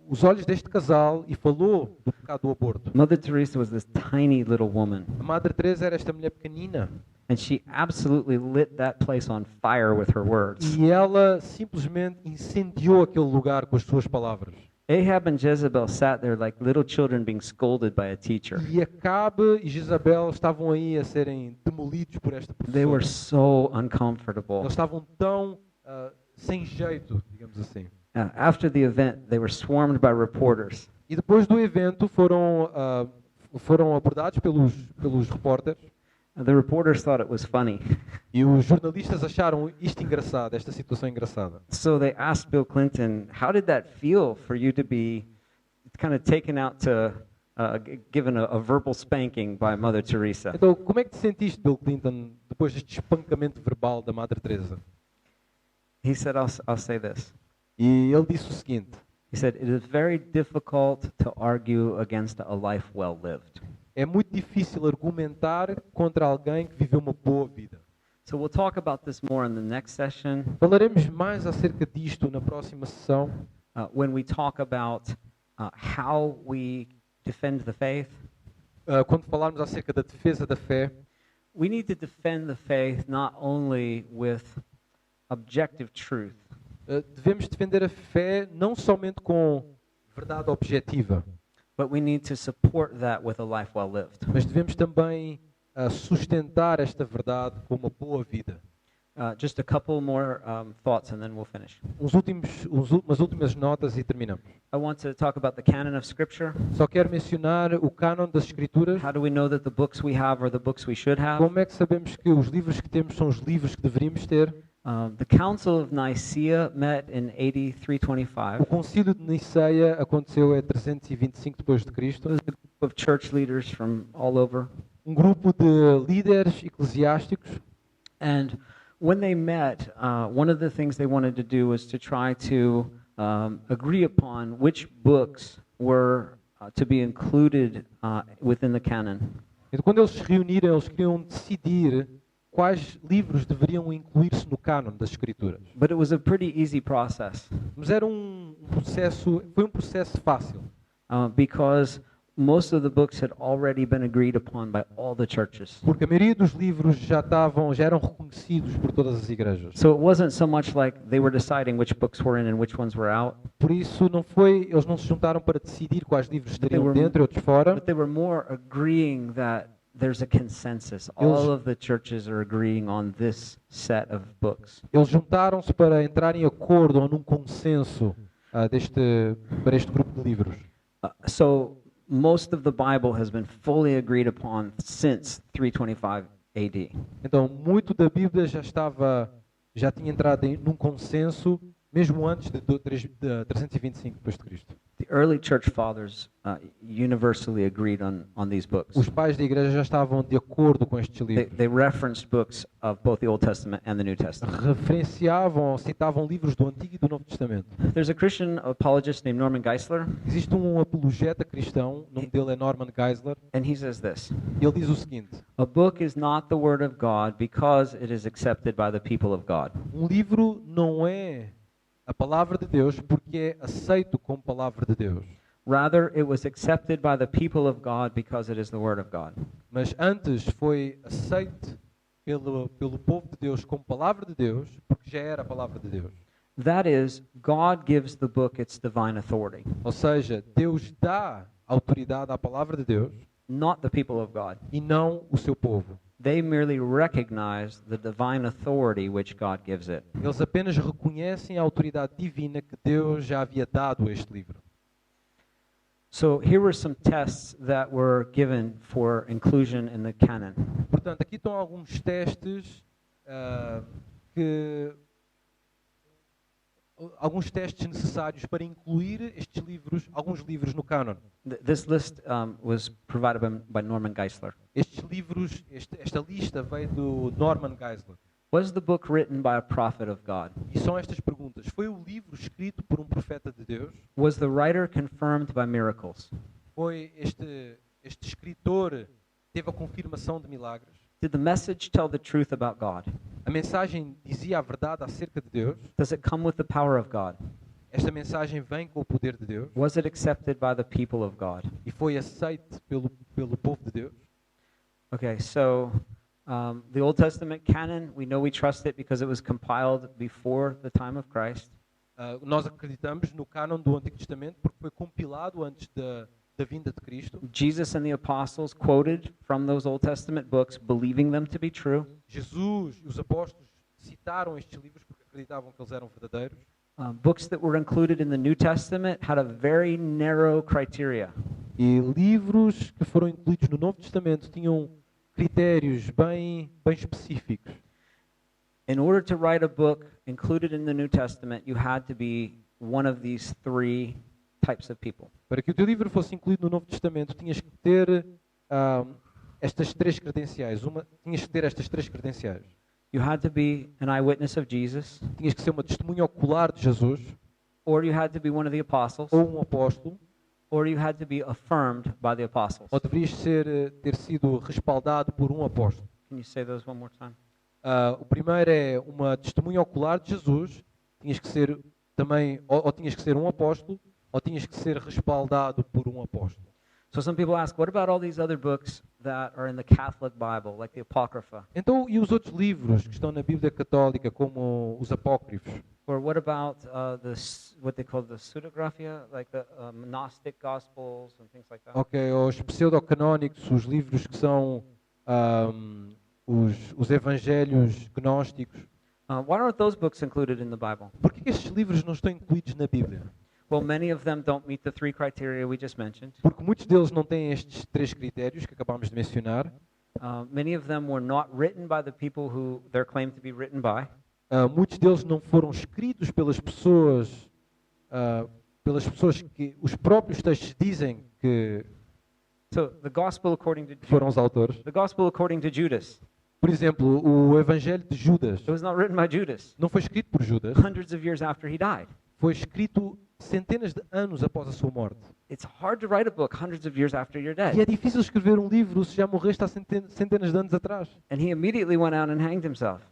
os olhos deste casal e falou do pecado do aborto. Mother Teresa was this tiny little woman, A Madre Teresa era esta mulher pequenina. and she absolutely lit that place on fire with her words. E ela simplesmente incendiou aquele lugar com as suas palavras. Ahab and Jezebel sat there like little children being scolded by a teacher. E Acabe e Jezabel estavam aí a serem demolidos por esta They were pessoa. so uncomfortable. Eles estavam tão sem jeito, digamos assim. After the event, they were swarmed by reporters. E depois do evento foram abordados pelos repórteres The reporters thought it was funny. e os jornalistas acharam isto engraçado, esta situação engraçada. So they asked Bill Clinton, how did that feel for you to be kind of taken out to, given a verbal spanking by Mother Teresa? Então, como é que te sentiste, Bill Clinton, depois deste espancamento verbal da Madre Teresa? He said, I'll say this. E ele disse o seguinte: He said, it is very difficult to argue against a life well lived. é muito difícil argumentar contra alguém que viveu uma boa vida. So we'll talk about this more in the next session Falaremos mais acerca disto na próxima sessão, when we talk about how we defend the faith. quando falarmos acerca da defesa da fé. We need to defend the faith not only with objective truth, Devemos defender a fé não somente com verdade objetiva, but we need to support that with a life well lived. mas devemos também sustentar esta verdade com uma boa vida. Just a couple more thoughts and then we'll finish. Umas últimas notas e terminamos. I want to talk about the canon of Scripture. Só quero mencionar o cânon das Escrituras. How do we know that the books we have are the books we should have? Como é que sabemos que os livros que temos são os livros que deveríamos ter? The Council of Nicaea met in AD O 325. Concílio de Niceia aconteceu em 325 depois de Cristo. It was a group of church leaders from all over. Um grupo de líderes eclesiásticos. And when they met, one of the things they wanted to do was to try to agree upon which books were to be included within the canon. Então, quando eles se reuniram, eles queriam decidir quais livros deveriam incluir-se no cânon das Escrituras. But it was a pretty easy process Mas era foi um processo fácil, because most of the books had already been agreed upon by all the churches. porque a maioria dos livros já eram reconhecidos por todas as igrejas. So it wasn't so much like they were deciding which books were in and which ones were out, Por isso eles não se juntaram para decidir quais livros estariam were- dentro e outros fora. but they were more agreeing that there's a consensus. All of the churches are agreeing on this set of books. Eles juntaram-se para entrar em acordo ou num consenso para este grupo de livros. So most of the Bible has been fully agreed upon since 325 AD. Então, muito da Bíblia já tinha entrado num consenso, mesmo antes de 325 depois de Cristo. The early church fathers universally agreed on these books. Os pais da igreja já estavam de acordo com estes livros. They referenced books of both the Old Testament and the New Testament. Referenciavam, citavam livros do Antigo e do Novo Testamento. There's a Christian apologist named Norman Geisler, Existe um apologeta cristão, o nome dele é Norman Geisler, and he says this: e ele diz o seguinte: a book is not the word of God because it is accepted by the people of God. um livro não é a palavra de Deus porque é aceito como palavra de Deus. Rather, it was accepted by the people of God because it is the word of God. Mas antes foi aceito pelo povo de Deus como palavra de Deus porque já era a palavra de Deus. That is, God gives the book its divine authority, Ou seja, Deus dá autoridade à palavra de Deus not the people of God. e não o seu povo. They merely recognize the divine authority which God gives it. Eles apenas reconhecem a autoridade divina que Deus já havia dado a este livro. So here were some tests that were given for inclusion in the canon. Portanto, aqui estão alguns testes alguns testes necessários para incluir estes livros, alguns livros no cânon. This list was provided by Norman Geisler. Estes livros, esta lista veio do Norman Geisler. Was the book written by a prophet of God? E são estas perguntas. Foi o livro escrito por um profeta de Deus? Was the writer confirmed by miracles? Foi este escritor teve a confirmação de milagres? Did the message tell the truth about God? A mensagem dizia a verdade acerca de Deus? Does it come with the power of God? Esta mensagem vem com o poder de Deus? Was it accepted by the people of God? E foi aceite pelo povo de Deus? Okay, so the Old Testament canon, we know we trust it because it was compiled before the time of Christ. Nós acreditamos no cânon do Antigo Testamento porque foi compilado antes da vinda de Cristo. Jesus and the apostles quoted from those Old Testament books, believing them to be true. Jesus e os apóstolos citaram estes livros porque acreditavam que eles eram verdadeiros. Books that were included in the New Testament had a very narrow criteria. E livros que foram incluídos no Novo Testamento tinham critérios bem específicos. In order to write a book included in the New Testament, you had to be one of these three types of people. Para que o teu livro fosse incluído no Novo Testamento, tinhas que ter estas três credenciais. Tinhas que ter estas três credenciais. You had to be an eyewitness of Jesus, Tinhas que ser uma testemunha ocular de Jesus, or you had to be one of the apostles, ou um apóstolo, or you had to be affirmed by the apostles. ou deverias ter sido respaldado por um apóstolo. Can you say those one more time? O primeiro é uma testemunha ocular de Jesus. Tinhas que ser também, ou tinhas que ser um apóstolo, ou tinhas que ser respaldado por um apóstolo. So some people ask, what about all these other books that are in the Catholic Bible, like the Apocrypha? Então, e os outros livros que estão na Bíblia Católica, como os apócrifos? Or what about what they call the pseudographia, like the monastic Gospels and things like that? Ok, os pseudocanónicos, os livros que são os evangelhos gnósticos. Why aren't those books included in the Bible? Por que estes livros não estão incluídos na Bíblia? Well, many of them don't meet the three criteria we just mentioned. Porque muitos deles não têm estes três critérios que acabámos de mencionar. Many of them were not written by the people who they're claimed to be written by. Muitos deles não foram escritos pelas pessoas que os próprios textos dizem que So the gospel according to foram os autores. the gospel according to Judas, Por exemplo, o Evangelho de Judas it was not written by Judas. não foi escrito por Judas, Hundreds of years after he died. foi escrito centenas de anos após a sua morte. It's hard to write a book hundreds of years after you're E é dead. difícil escrever um livro se já morreste há centenas de anos atrás. And he immediately went out and hanged himself.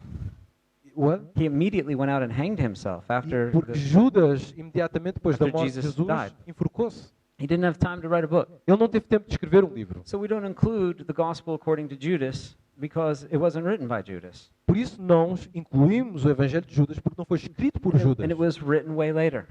What? He immediately went out and hanged himself after Porque Judas, imediatamente depois da after morte de Jesus Jesus, died. enforcou-se. he didn't have time to write a book. Ele não teve tempo de escrever um livro. So we don't include the gospel according to Judas because it wasn't written by Judas. Por isso não incluímos o Evangelho de Judas, porque não foi escrito por Judas. And it was written way later.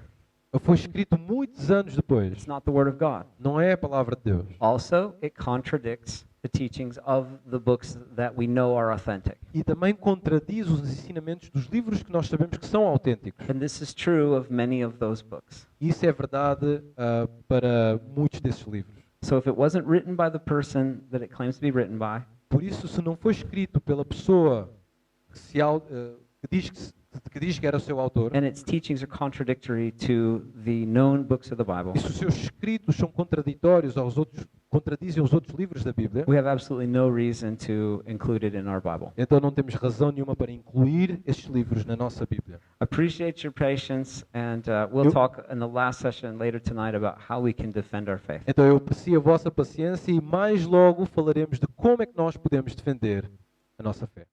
Foi escrito muitos anos depois. It's not the word of God. Não é a palavra de Deus. Also, it contradicts the teachings of the books that we know are authentic. E também contradiz os ensinamentos dos livros que nós sabemos que são autênticos. And this is true of many of those books. E isso é verdade para muitos desses livros. So if it wasn't written by the person that it claims to be written by, Por isso, se não foi escrito pela pessoa que que diz que era o seu autor, and its teachings are contradictory to the known books of the Bible, e se os seus escritos são contraditórios aos outros, contradizem os outros livros da Bíblia, we have absolutely no reason to include it in our Bible. então não temos razão nenhuma para incluir estes livros na nossa Bíblia. Appreciate your patience, and we'll talk in the last session later tonight about how we can defend our faith. Então eu aprecio a vossa paciência e mais logo falaremos de como é que nós podemos defender a nossa fé.